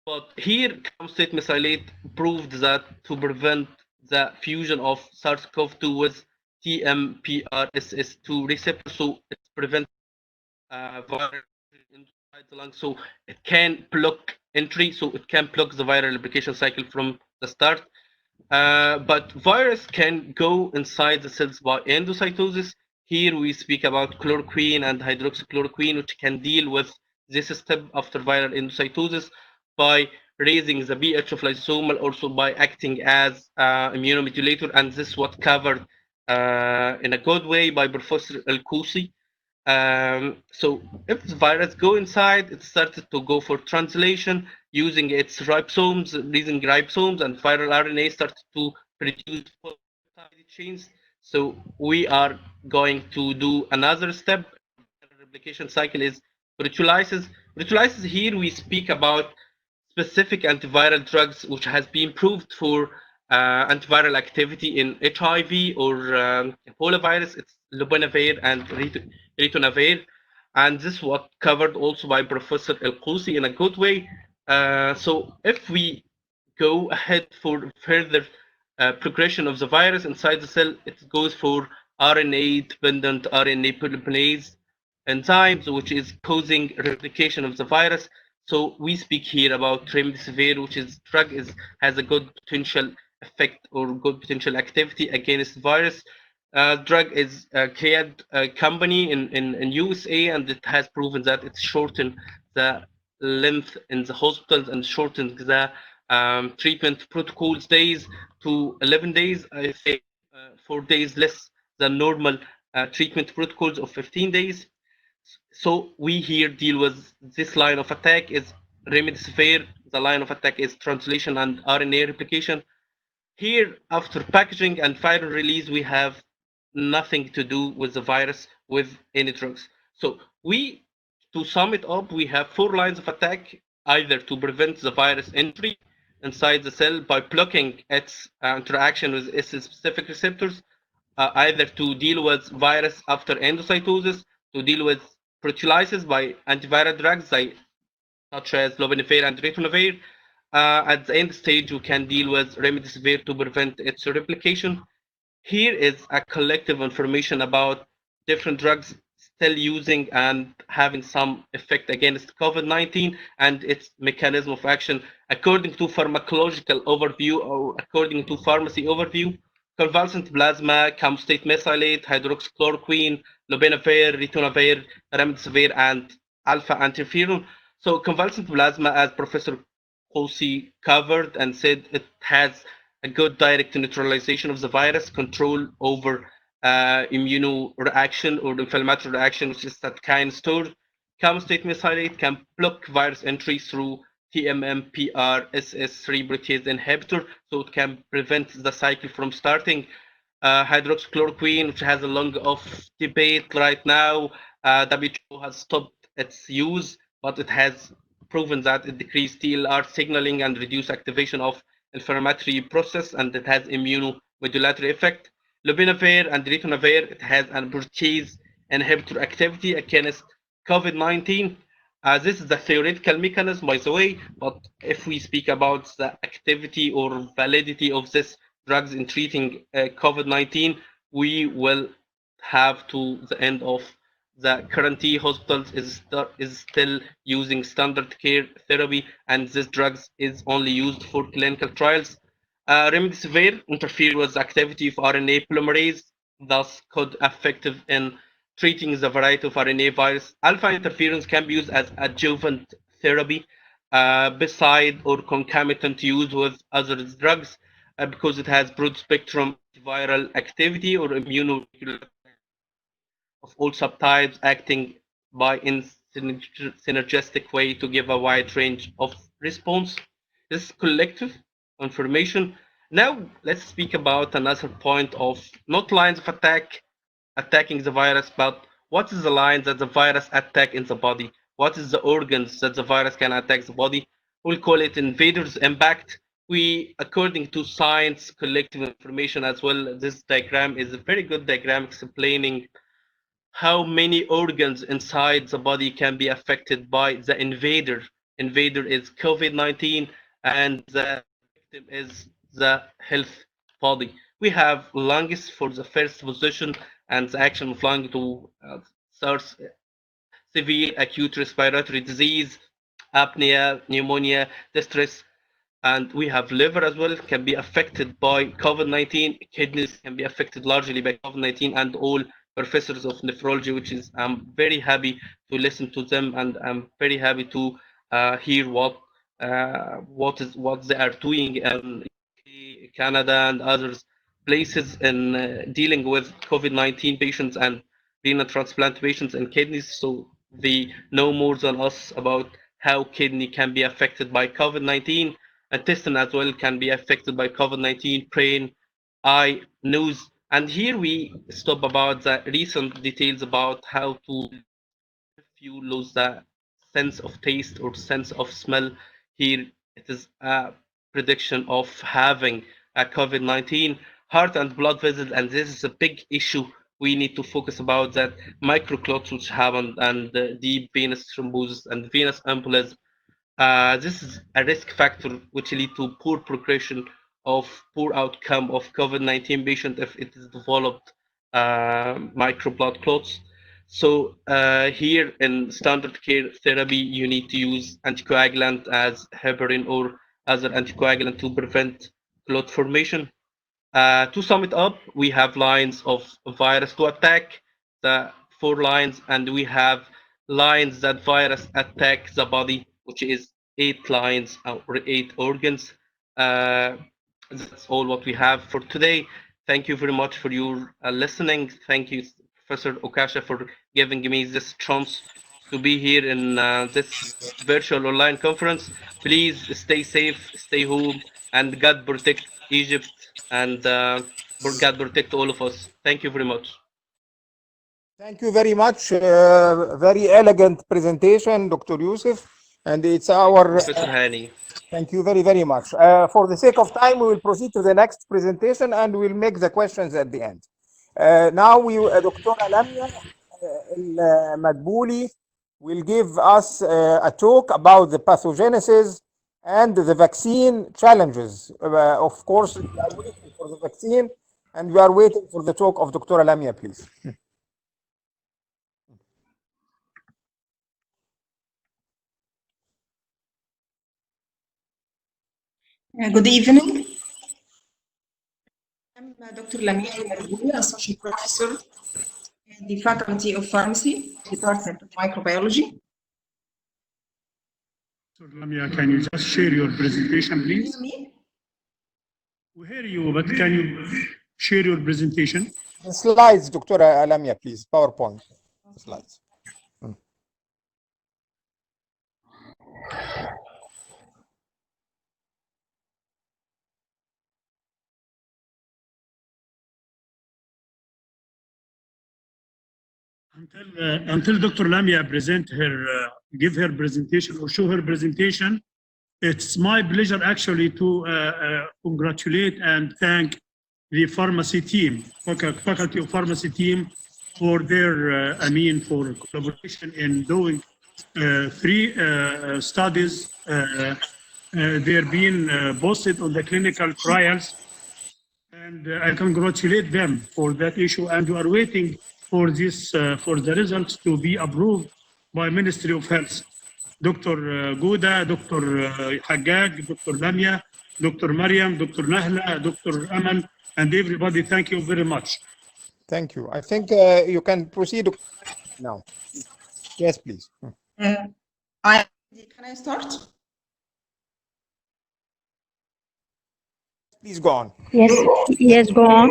But here, camostate mesylate proved that to prevent the fusion of SARS-CoV-2 with TMPRSS2 receptor, so it prevents viral inside the lung, so it can block entry, so it can block the viral replication cycle from the start. But virus can go inside the cells by endocytosis. Here we speak about chloroquine and hydroxychloroquine, which can deal with this step after viral endocytosis by raising the pH of lysosomal, also by acting as immunomodulator, and this was covered in a good way by Professor El-Kousi. So if the virus go inside, it started to go for translation using its ribosomes, and viral RNA started to produce polypeptide chains. So we are going to do another step. The replication cycle is proteolysis. Proteolysis, here we speak about specific antiviral drugs which has been proved for antiviral activity in HIV or Ebola virus, it's lopinavir and ritonavir. And this was covered also by Professor El-Qusi in a good way. So if we go ahead for further progression of the virus inside the cell, it goes for RNA-dependent RNA polymerase enzymes, which is causing replication of the virus. So we speak here about remdesivir, which is drug has a good potential effect or good potential activity against the virus. Drug is Cade company in USA, and it has proven that it shortened the length in the hospitals and shortened the treatment protocols days to 11 days. I think 4 days less than normal treatment protocols of 15 days. So we here deal with this line of attack is remdesivir. The line of attack is translation and RNA replication. Here, after packaging and final release, we have nothing to do with the virus with any drugs. So to sum it up, we have 4 lines of attack, either to prevent the virus entry inside the cell by blocking its interaction with its specific receptors, either to deal with virus after endocytosis, to deal with proteolysis by antiviral drugs such as lopinavir and ritonavir. At the end stage, we can deal with remdesivir to prevent its replication. Here is a collective information about different drugs still using and having some effect against COVID-19 and its mechanism of action according to pharmacological overview or according to pharmacy overview. Convalescent plasma, camstate mesylate, hydroxychloroquine, lopinavir, ritonavir, remdesivir, and alpha interferon. So convalescent plasma, as Professor Qusi covered and said, it has a good direct neutralization of the virus, control over immunoreaction or inflammatory reaction, which is cytokine stored. Camstate mesylate can block virus entry through TMMPRSS3 protease inhibitor, so it can prevent the cycle from starting. Hydroxychloroquine, which has a long of debate right now, WHO has stopped its use, but it has proven that it decreased TLR signaling and reduced activation of inflammatory process, and it has immunomodulatory effect. Lopinavir and ritonavir, it has a protease inhibitor activity against COVID-19. This is the theoretical mechanism, by the way, but if we speak about the activity or validity of this drugs in treating COVID-19, we will have to the end of the current hospitals is still using standard care therapy, and this drugs is only used for clinical trials. Remdesivir interfere with the activity of RNA polymerase, thus could effective in treating the variety of RNA virus. Alpha interferons can be used as adjuvant therapy beside or concomitant use with other drugs because it has broad spectrum viral activity or immunoregulatory of all subtypes acting by in synergistic way to give a wide range of response. This is collective information. Now let's speak about another point of not lines of attack attacking the virus, but what is the line that the virus attack in the body? What is the organs that the virus can attack the body? We'll call it invaders impact. We, according to science, collective information as well, this diagram is a very good diagram explaining how many organs inside the body can be affected by the invader. Invader is COVID-19 and the victim is the health body. We have lungs for the first position and the action of lung to SARS, severe acute respiratory disease, apnea, pneumonia, distress, and we have liver as well can be affected by COVID-19. Kidneys can be affected largely by COVID-19, and all professors of nephrology, which is I'm very happy to listen to them, and I'm very happy to hear what they are doing in Canada and others places in dealing with COVID-19 patients and renal transplant patients and kidneys. So they know more than us about how kidney can be affected by COVID-19. Intestine as well can be affected by COVID-19, brain, eye, nose. And here we stop about the recent details about how to, if you lose the sense of taste or sense of smell, here it is a prediction of having COVID-19, heart and blood vessels, and this is a big issue we need to focus about, that microclots which happen, and deep venous thrombosis and venous embolism. This is a risk factor which lead to poor progression of poor outcome of COVID-19 patient if it is developed microblood clots. So here in standard care therapy, you need to use anticoagulant as heparin or other anticoagulant to prevent clot formation. To sum it up, we have lines of virus to attack, the 4 lines, and we have lines that virus attack the body, which is 8 lines or 8 organs. That's all what we have for today. Thank you very much for your listening. Thank you, Professor Akasha, for giving me this chance to be here in this virtual online conference. Please stay safe, stay home, and God protect Egypt, and God protect all of us. Thank you very much. Thank you very much. Very elegant presentation, Dr. Youssef. And it's our... Professor Hani. Thank you very, very much. For the sake of time, we will proceed to the next presentation and we'll make the questions at the end. Now, Dr. Lamia Madbouli will give us a talk about the pathogenesis and the vaccine challenges. Of course, we are waiting for the vaccine and we are waiting for the talk of Dr. Lamia, please. Good evening. I'm Dr. Lamia Madbouli, Associate Professor in the Faculty of Pharmacy, Department of Microbiology. Dr. Lamia, can you just share your presentation, please? We hear you, but can you share your presentation? The slides, Dr. Lamia, please. PowerPoint slides. Until Dr. Lamia give her presentation or show her presentation, it's my pleasure actually to congratulate and thank the pharmacy team, faculty of pharmacy team, for their, for collaboration in doing 3 studies. They're being posted on the clinical trials, and I congratulate them for that issue. And we are waiting for this, for the results to be approved by Ministry of Health. Dr. Gouda, Dr. Haggag, Dr. Lamia, Dr. Mariam, Dr. Nahla, Dr. Amal, and everybody, thank you very much. Thank you. I think you can proceed now. Yes, please. Can I start? Please go on. Yes, go on.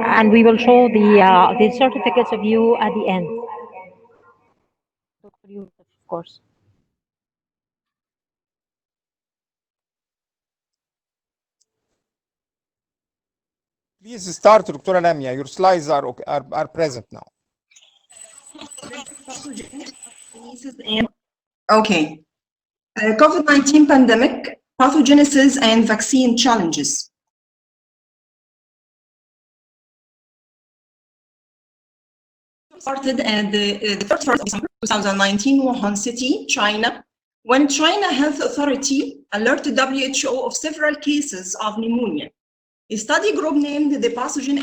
And we will show the certificates of you at the end. Dr. Youssef, of course. Please start, Dr. Lamia. Your slides are present now. Okay. COVID-19 pandemic, pathogenesis and vaccine challenges. Started at the 1st of December 2019, Wuhan City, China, when China Health Authority alerted WHO of several cases of pneumonia. A study group named the pathogen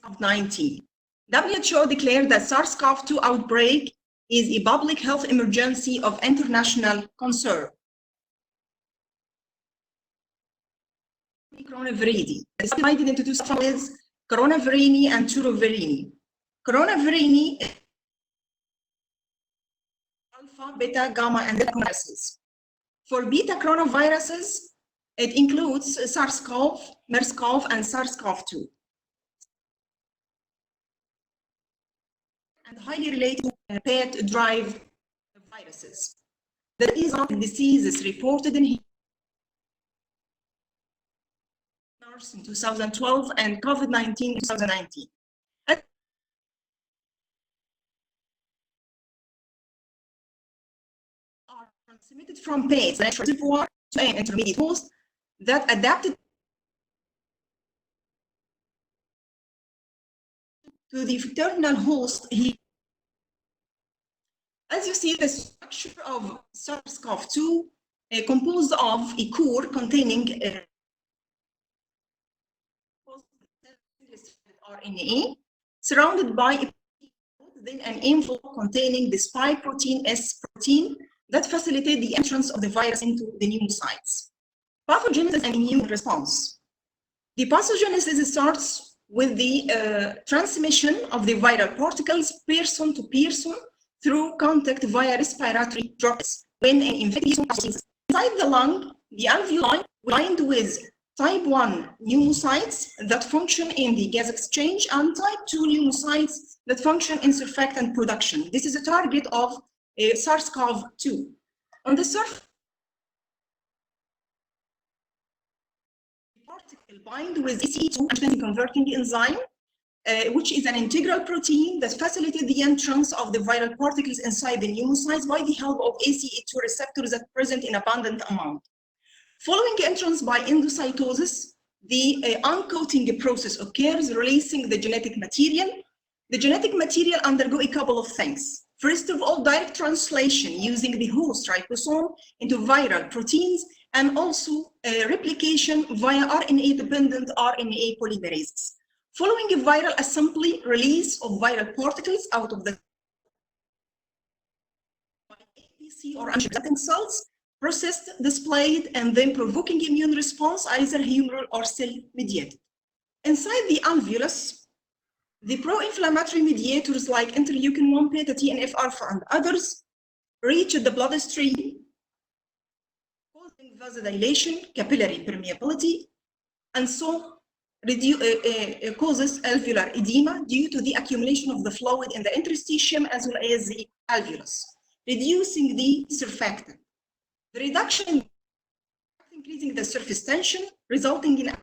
COVID-19. WHO declared that SARS-CoV-2 outbreak is a public health emergency of international concern. Coronavirus is divided into 2 subfamilies, coronavirus and turovirus. Coronavirus is alpha, beta, gamma, and delta coronaviruses. For beta coronaviruses, it includes SARS-CoV, MERS-CoV, and SARS-CoV-2. And highly related pet-derived viruses. There is diseases reported in SARS in 2012 and COVID-19 in 2019. Are transmitted from pets to to an intermediate host that adapted to the terminal host. As you see, the structure of SARS-CoV-2 composed of a core containing RNA surrounded by a then an envelope containing the spike protein S protein that facilitate the entrance of the virus into the pneumocytes. Pathogenesis and immune response. The pathogenesis starts with the transmission of the viral particles person to person through contact via respiratory droplets. When an infection is inside the lung, the alveoli lined with type 1 pneumocytes that function in the gas exchange and type 2 pneumocytes that function in surfactant production. This is a target of SARS-CoV-2. On the surface, the particle bind with ACE2 antigen converting enzyme, which is an integral protein that facilitates the entrance of the viral particles inside the pneumocytes by the help of ACE2 receptors that are present in abundant amount. Following entrance by endocytosis, the uncoating process occurs, releasing the genetic material. The genetic material undergo a couple of things. First of all, direct translation using the host ribosome into viral proteins, and also replication via RNA-dependent RNA polymerases. Following a viral assembly, release of viral particles out of the APC or antigen cells, processed, displayed, and then provoking immune response, either humoral or cell-mediated. Inside the alveolus, the pro-inflammatory mediators like interleukin-1 beta, TNF-alpha, and others reach the bloodstream, causing vasodilation, capillary permeability, and so causes alveolar edema due to the accumulation of the fluid in the interstitium as well as the alveolus, reducing the surfactant. The reduction increasing the surface tension, resulting in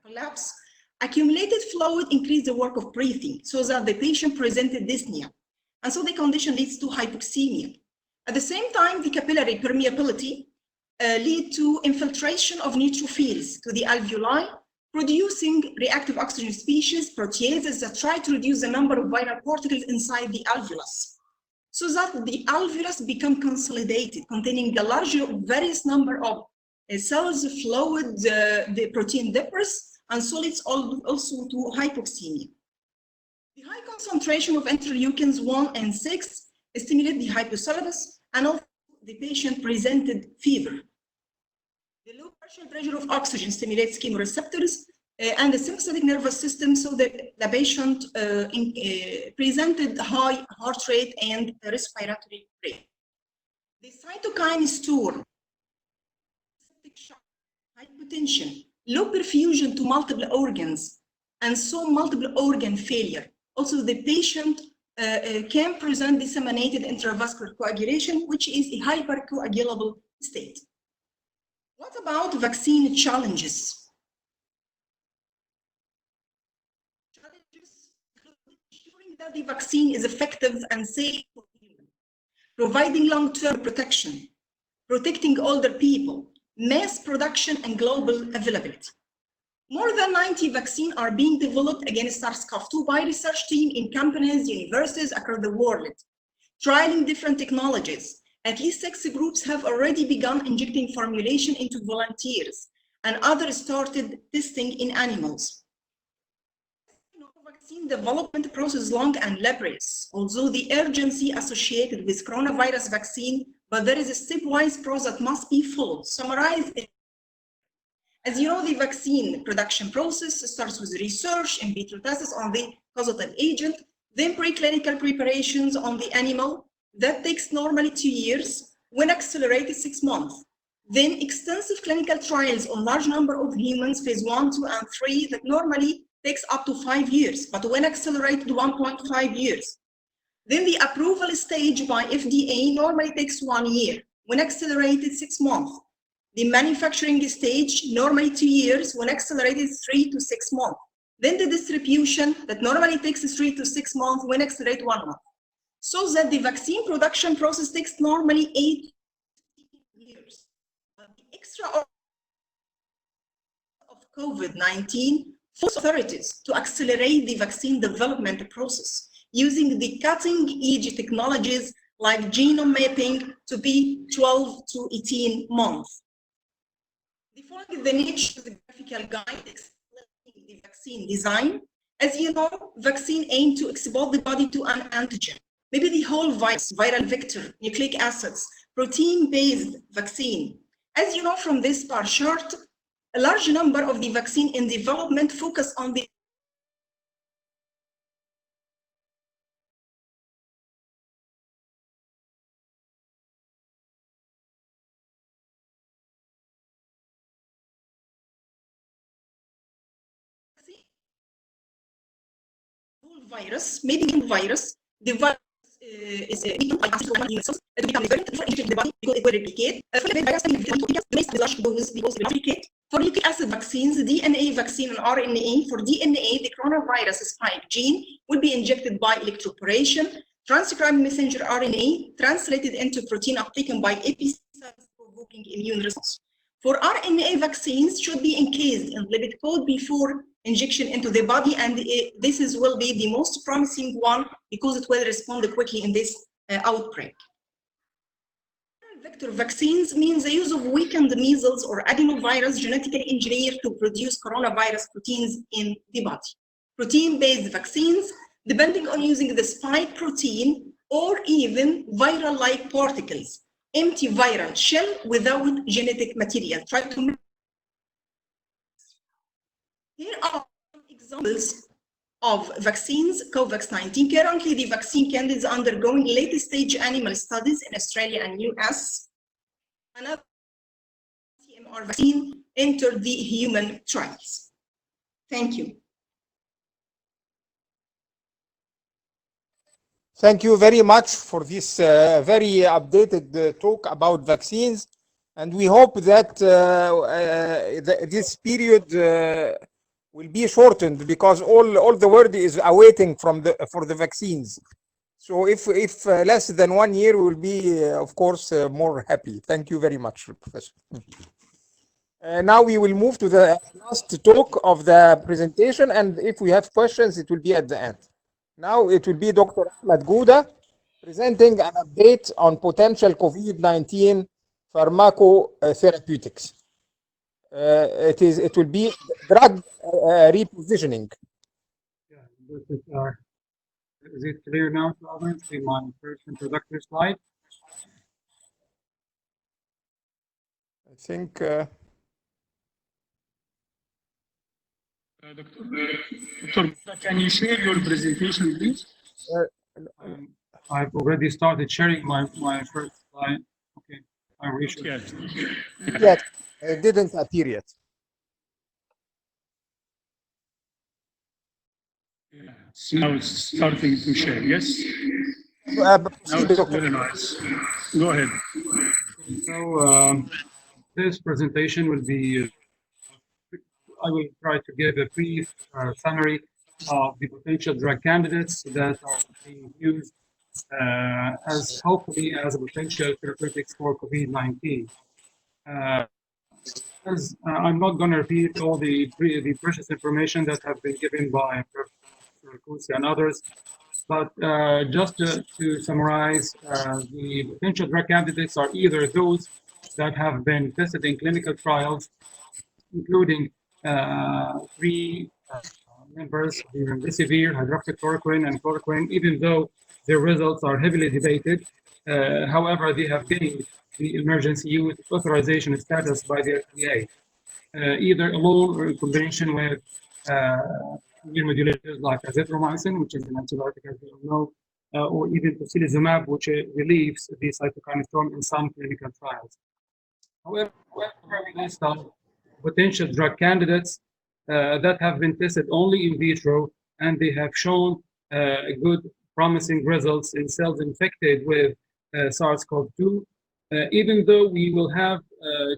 collapse. Accumulated fluid increased the work of breathing, so that the patient presented dyspnea, and so the condition leads to hypoxemia. At the same time, the capillary permeability lead to infiltration of neutrophils to the alveoli, producing reactive oxygen species, proteases, that try to reduce the number of viral particles inside the alveolus, so that the alveolus become consolidated, containing the larger various number of cells, fluid, the protein debris, and so leads also to hypoxemia. The high concentration of interleukins 1 and 6 stimulate the hypothalamus, and also the patient presented fever. The low partial pressure of oxygen stimulates chemoreceptors and the sympathetic nervous system, so that the patient presented high heart rate and respiratory rate. The cytokine storm, septic shock, hypotension, low perfusion to multiple organs, and so multiple organ failure. Also, the patient can present disseminated intravascular coagulation, which is a hypercoagulable state. What about vaccine challenges? Challenges include ensuring that the vaccine is effective and safe for humans, providing long-term protection, protecting older people, mass production, and global availability. More than 90 vaccines are being developed against SARS-CoV-2 by research teams in companies, universities across the world, trialing different technologies. At least 6 groups have already begun injecting formulation into volunteers, and others started testing in animals. Vaccine development process is long and laborious, although the urgency associated with coronavirus vaccine, but there is a stepwise process that must be followed. Summarized, as you know, the vaccine production process starts with research in vitro tests on the causative agent, then preclinical preparations on the animal. That takes normally 2 years, when accelerated 6 months. Then extensive clinical trials on large number of humans, phase 1, 2, and 3, that normally takes up to 5 years, but when accelerated 1.5 years. Then the approval stage by FDA normally takes 1 year, when accelerated 6 months. The manufacturing stage normally 2 years, when accelerated 3 to 6 months. Then the distribution that normally takes 3 to 6 months, when accelerated 1 month. So that the vaccine production process takes normally 8 years. But the extra of COVID-19 forced authorities to accelerate the vaccine development process using the cutting-edge technologies like genome mapping to be 12 to 18 months. The following is the nature of the graphical guide explaining the vaccine design. As you know, vaccine aim to expose the body to an antigen, maybe the whole virus, viral vector, nucleic acids, protein-based vaccine. As you know from this bar chart, a large number of the vaccine in development focus on the virus, maybe the virus, the virus is eaten by cells to become very before entering the body because it will replicate. For the virus, the large dose because it will replicate. For nucleic acid vaccines, DNA vaccine and RNA. For DNA, the coronavirus spike gene will be injected by electroporation. Transcribed messenger RNA translated into protein uptaken by epicells provoking immune response. For RNA vaccines, should be encased in lipid coat before injection into the body, and this will be the most promising one because it will respond quickly in this outbreak. Vector vaccines means the use of weakened measles or adenovirus genetically engineered to produce coronavirus proteins in the body. Protein-based vaccines, depending on using the spike protein or even viral-like particles, empty viral shell without genetic material. Try to. Here are some examples of vaccines, COVAX-19. Currently, the vaccine candidate is undergoing late stage animal studies in Australia and US. Another CMR vaccine entered the human trials. Thank you. Thank you very much for this very updated talk about vaccines, and we hope that this period will be shortened because all the world is awaiting for the vaccines. So if less than 1 year, we will be of course more happy. Thank you very much, Professor. Now we will move to the last talk of the presentation, and if we have questions, it will be at the end. Now it will be Dr. Ahmed Gouda presenting an update on potential COVID-19 pharmacotherapeutics. It will be drug repositioning. Yeah, is it clear now to others? See my first introductory slide. I think. Doctor, can you share your presentation, please? I've already started sharing my first slide. Okay, I wish. Yes, it didn't appear yet. Now it's starting to share, yes? Now it's very nice. Go ahead. So this presentation will be, I will try to give a brief summary of the potential drug candidates that are being used as hopefully as a potential therapeutics for COVID-19. As I'm not going to repeat all the precious information that have been given by Professor Kusi and others, but just to summarize, the potential drug candidates are either those that have been tested in clinical trials, including 3 members, the remdesivir, hydroxychloroquine, and chloroquine, even though their results are heavily debated. However, they have gained the emergency use authorization status by the FDA, either alone or in combination with immunomodulators like azithromycin, which is an antibiotic, as we all know, or even tocilizumab, which relieves the cytokine storm in some clinical trials. However, we list of potential drug candidates that have been tested only in vitro, and they have shown good, promising results in cells infected with SARS-CoV-2, even though we will have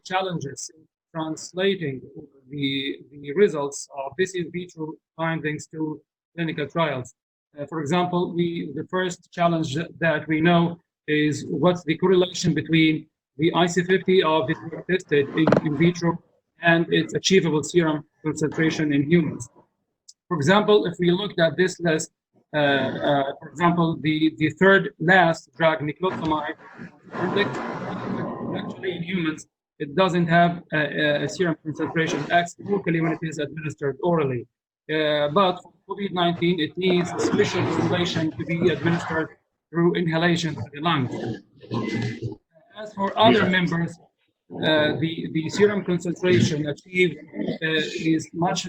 challenges in translating the results of this in vitro findings to clinical trials. For example, the first challenge that we know is what's the correlation between the IC50 of the drug tested in vitro and its achievable serum concentration in humans. For example, if we looked at this list, for example, the third last drug, niclosamide, actually in humans, it doesn't have a serum concentration, it acts locally when it is administered orally. But for COVID-19, it needs a special formulation to be administered through inhalation to the lungs. As for other members, the serum concentration achieved is much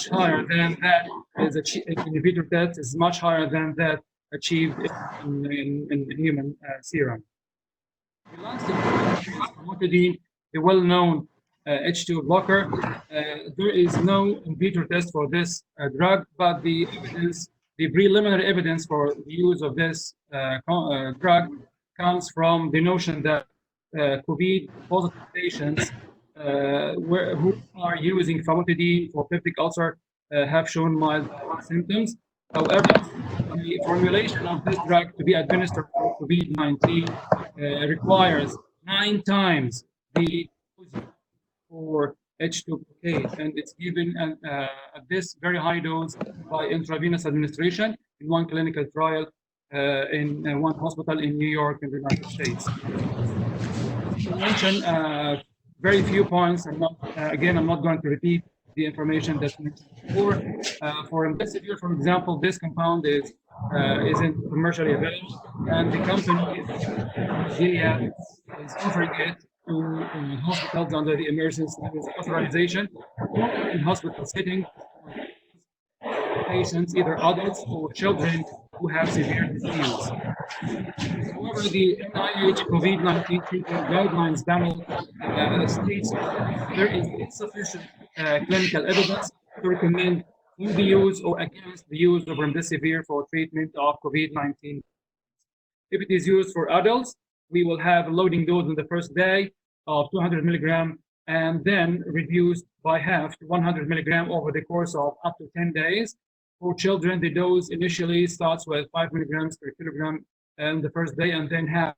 higher than that is achieved in vitro test, is much higher than that achieved in human serum. The last is famotidine, the well-known H2 blocker. There is no in vitro test for this drug, but the evidence, the preliminary evidence for the use of this drug comes from the notion that COVID-positive patients who are using famotidine for peptic ulcer have shown mild symptoms. However, the formulation of this drug to be administered for COVID-19 requires 9 times the dose for H2 blockade, and it's given at this very high dose by intravenous administration in one clinical trial in one hospital in New York in the United States. To mention very few points, I'm not, again, I'm not going to repeat the information that's mentioned before. For remdesivir, for example, this compound isn't commercially available, and the company Gilead is offering it to hospitals under the emergency use authorization in hospital setting patients, either adults or children who have severe disease. However, the NIH COVID-19 treatment guidelines panel states there is insufficient clinical evidence to recommend the use or against the use of remdesivir for treatment of COVID-19. If it is used for adults, we will have a loading dose on the first day of 200 milligram and then reduced by half to 100 milligram over the course of up to 10 days. For children, the dose initially starts with 5 milligrams per kilogram on the first day and then half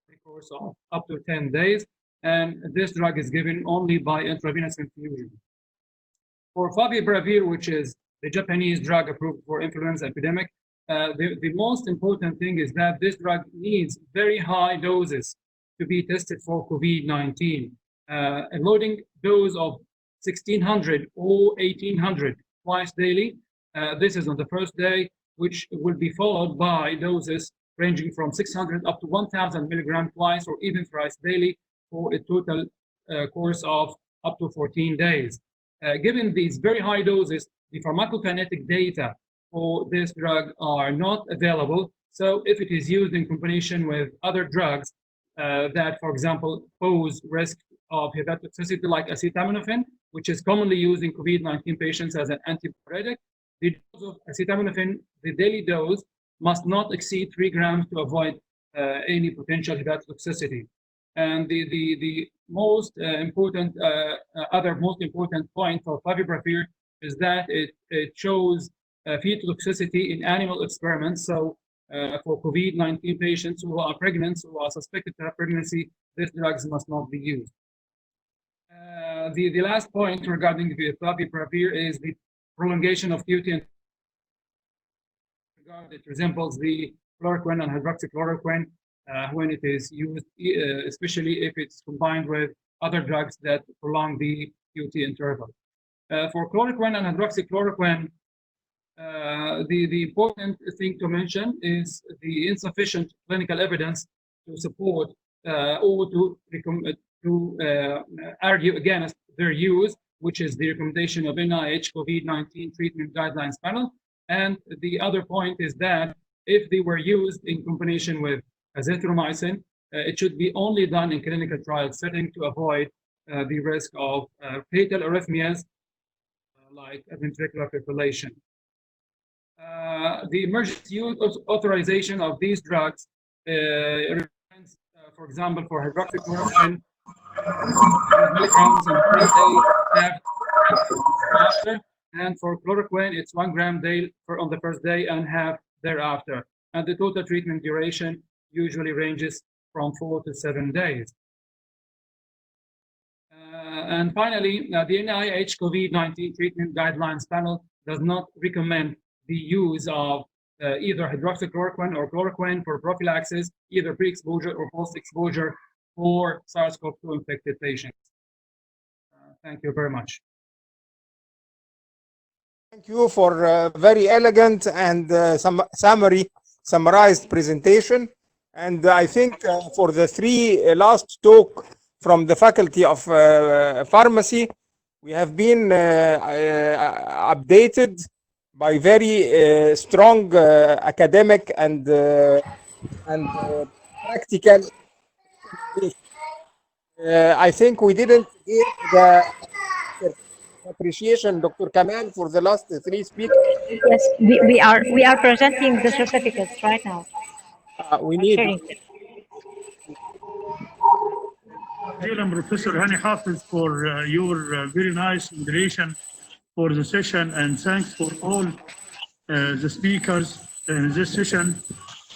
the course of up to 10 days. And this drug is given only by intravenous infusion. For favipiravir, which is the Japanese drug approved for influenza epidemic, the most important thing is that this drug needs very high doses to be tested for COVID-19. A loading dose of 1600 or 1800 twice daily. This is on the first day, which will be followed by doses ranging from 600 up to 1000 milligram twice or even thrice daily for a total course of up to 14 days. Given these very high doses, the pharmacokinetic data for this drug are not available. So if it is used in combination with other drugs that, for example, pose risk of hepatotoxicity like acetaminophen, which is commonly used in COVID-19 patients as an antipyretic, the dose of acetaminophen, the daily dose, must not exceed 3 grams to avoid any potential hepatotoxicity. And the most important, other most important point for favipiravir is that it shows fetal toxicity in animal experiments. So for COVID-19 patients who are pregnant, who are suspected to have pregnancy, these drugs must not be used. The last point regarding the favipiravir is the prolongation of QT. It resembles the chloroquine and hydroxychloroquine when it is used, especially if it's combined with other drugs that prolong the QT interval. For chloroquine and hydroxychloroquine, the important thing to mention is the insufficient clinical evidence to support or to argue against their use, which is the recommendation of NIH COVID-19 treatment guidelines panel. And the other point is that if they were used in combination with azithromycin, it should be only done in clinical trial setting to avoid the risk of fatal arrhythmias like ventricular fibrillation. The emergency use authorization of these drugs, for example, for hydroxychloroquine, milligrams after, and for chloroquine, it's 1 gram daily on the first day and half thereafter. And the total treatment duration usually ranges from 4 to 7 days. And finally, the NIH COVID-19 treatment guidelines panel does not recommend the use of either hydroxychloroquine or chloroquine for prophylaxis, either pre-exposure or post-exposure for SARS-CoV-2 infected patients. Thank you very much. Thank you for a very elegant and summarized presentation. And I think for the three last talk from the Faculty of Pharmacy, we have been updated by very strong academic and practical. I think we didn't give the appreciation, Dr. Kamal, for the last three speakers. Yes, we are presenting the certificates right now. We need. Professor Hani Hafiz, for your very nice moderation for the session, and thanks for all the speakers in this session.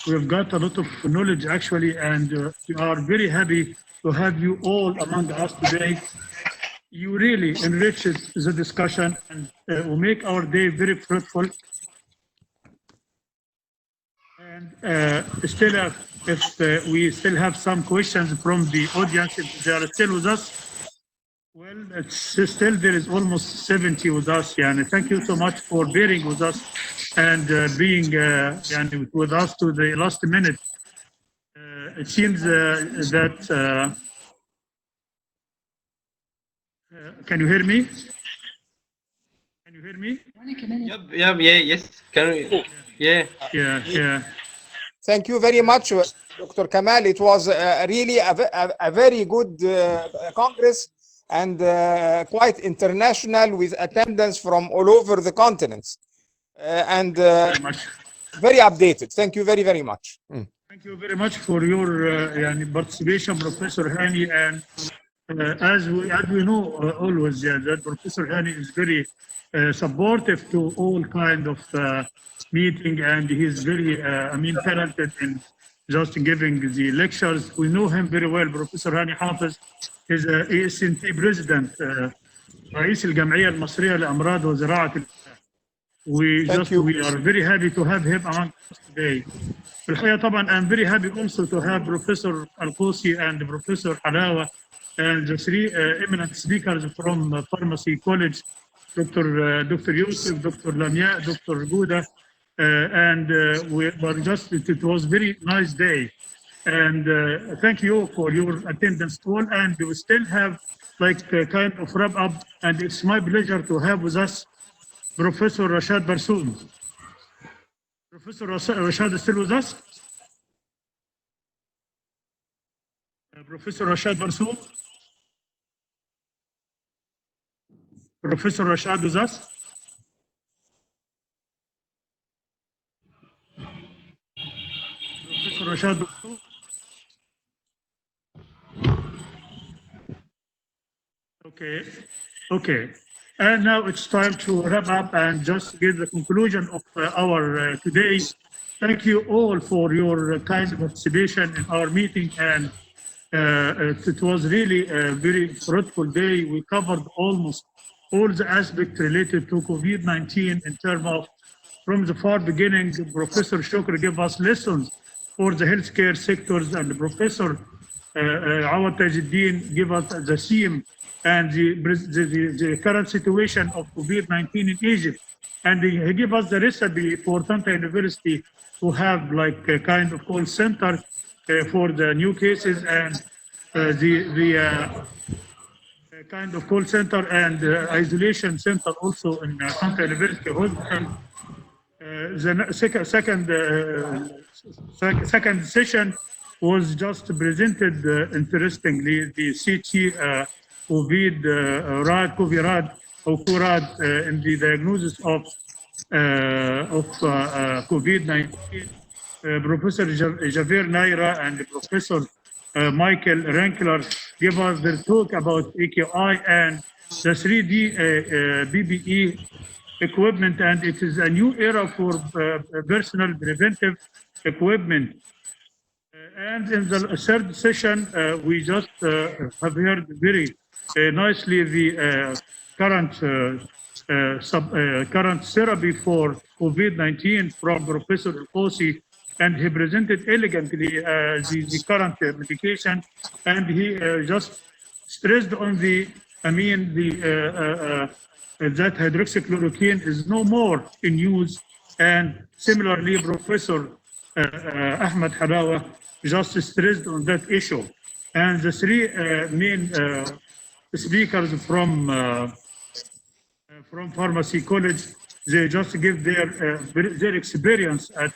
We've got a lot of knowledge actually, and we are very happy to have you all among us today. You really enriched the discussion and will make our day very fruitful. And still, if we still have some questions from the audience, if they are still with us, well, it's still there is almost 70 with us. And thank you so much for bearing with us and being with us to the last minute. It seems that. Can you hear me? Can you hear me? Yep, yes. Yeah. Thank you very much, Dr. Kamal. It was really a very good Congress and quite international, with attendance from all over the continents. And very updated. Thank you very, very much. Thank you very much for your participation, Professor Hani. And as we know always, that Professor Hani is very supportive to all kind of meeting, and he's very talented in just giving the lectures. We know him very well. Professor Hani Hafiz is a ESNT president, رئيس الجمعية المصرية لأمراض وزراعة. We are very happy to have him among us today. الحقيقة طبعا I'm very happy also to have Professor Al-Qusi and Professor Halawa and the three eminent speakers from Pharmacy College, Dr. Yusuf, Dr. Lamia, Dr. Gouda, and we were it was very nice day. And thank you for your attendance all. And we still have like a kind of wrap up, and it's my pleasure to have with us Professor Rashad Barsoum. Professor Rashad is still with us? Professor Rashad Barsoum? Professor Rashad with us? Professor Rashad Barsoum? Okay. And now it's time to wrap up and just give the conclusion of our today. Thank you all for your kind participation in our meeting, and it was really a very fruitful day. We covered almost all the aspects related to COVID-19 in terms of, from the far beginning, Professor Shukr gave us lessons for the healthcare sectors, and Professor Awad Tajuddin gave us the theme and the current situation of COVID-19 in Egypt. And he gave us the recipe for طنطا University to have like a kind of call center for the new cases, and the kind of call center and isolation center also in طنطا University Hospital. The second session was just presented interestingly, the CT COVID-RAD or CORAD in the diagnosis of COVID-19. Professor Javier Naira and Professor Michael Renkler give us their talk about AKI and the 3D BBE equipment, and it is a new era for personal preventive equipment. And in the third session, we just have heard very nicely the current current therapy for COVID-19 from Professor Fosi, and he presented elegantly the current medication, and he just stressed on the, that hydroxychloroquine is no more in use, and similarly, Professor Ahmed Habawa just stressed on that issue. And the three main speakers from Pharmacy College, they just give their experience at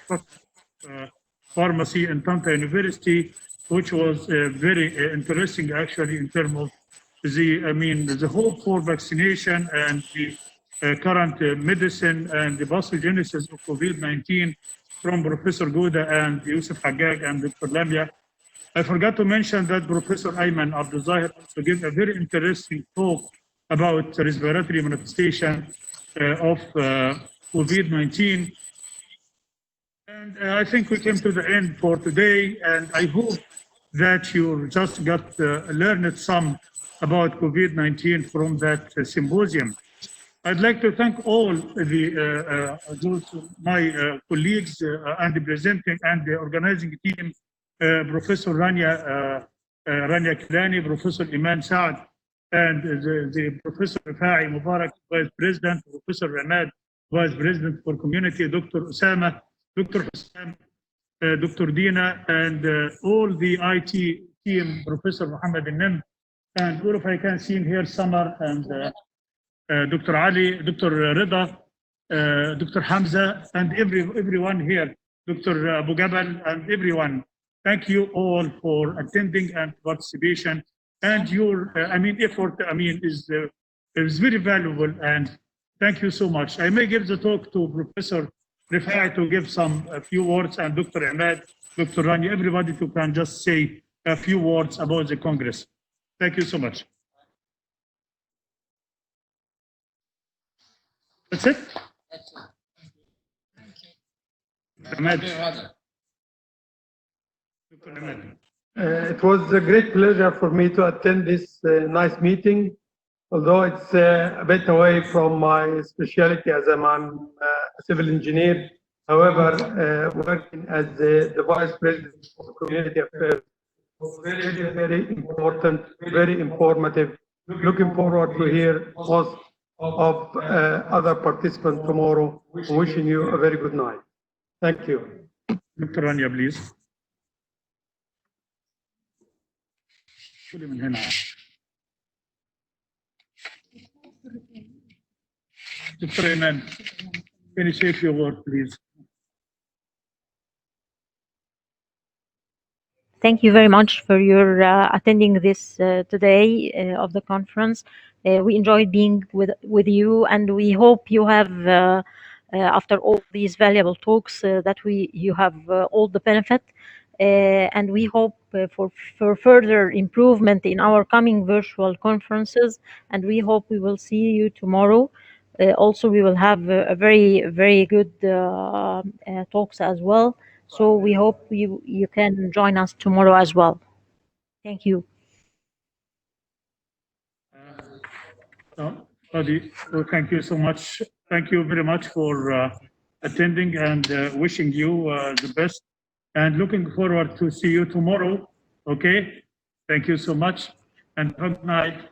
pharmacy in طنطا University, which was very interesting actually in terms of the hope for vaccination and the current medicine and the pathogenesis of COVID-19 from Professor Gouda and Yusuf Haggag and Dr. Lamia. I forgot to mention that Professor Ayman Abdulzahir also gave a very interesting talk about respiratory manifestation of COVID-19. And I think we came to the end for today, and I hope that you just got learned some about COVID-19 from that symposium. I'd like to thank all my colleagues and the presenting and the organizing team, Professor Rania Kilani, Professor Iman Saad, and the Professor Rifai Mubarak, Vice President, Professor Ramad, Vice President for Community, Dr. Osama, Dr. Hussam, Dr. Dina, and all the IT team, Professor Muhammad Nim, and all of I can see here, Samar, and Dr. Ali, Dr. Rida, Dr. Hamza, and everyone here, Dr. Abu Gabal, and everyone. Thank you all for attending and participation, and your effort is very valuable, and thank you so much. I may give the talk to Professor Rifai to give a few words, and Dr. Ahmed, Dr. Rani, everybody who can just say a few words about the Congress. Thank you so much. That's it? Ahmed. It was a great pleasure for me to attend this nice meeting, although it's a bit away from my specialty as I'm a civil engineer. However, working as the Vice President of Community Affairs was very, very important, very informative. Looking forward to hear most of other participants tomorrow. Wishing you a very good night. Thank you. Dr. Rania, please. Dr. Iman, can you say a few words, please? Thank you very much for your attending this today of the conference. We enjoyed being with you, and we hope you have, after all these valuable talks, that you have all the benefit. And we hope for further improvement in our coming virtual conferences, and we hope we will see you tomorrow. Also, we will have a very, very good talks as well. So we hope you can join us tomorrow as well. Thank you. Thank you so much. Thank you very much for attending, and wishing you the best, and looking forward to see you tomorrow. Okay. Thank you so much, and good night.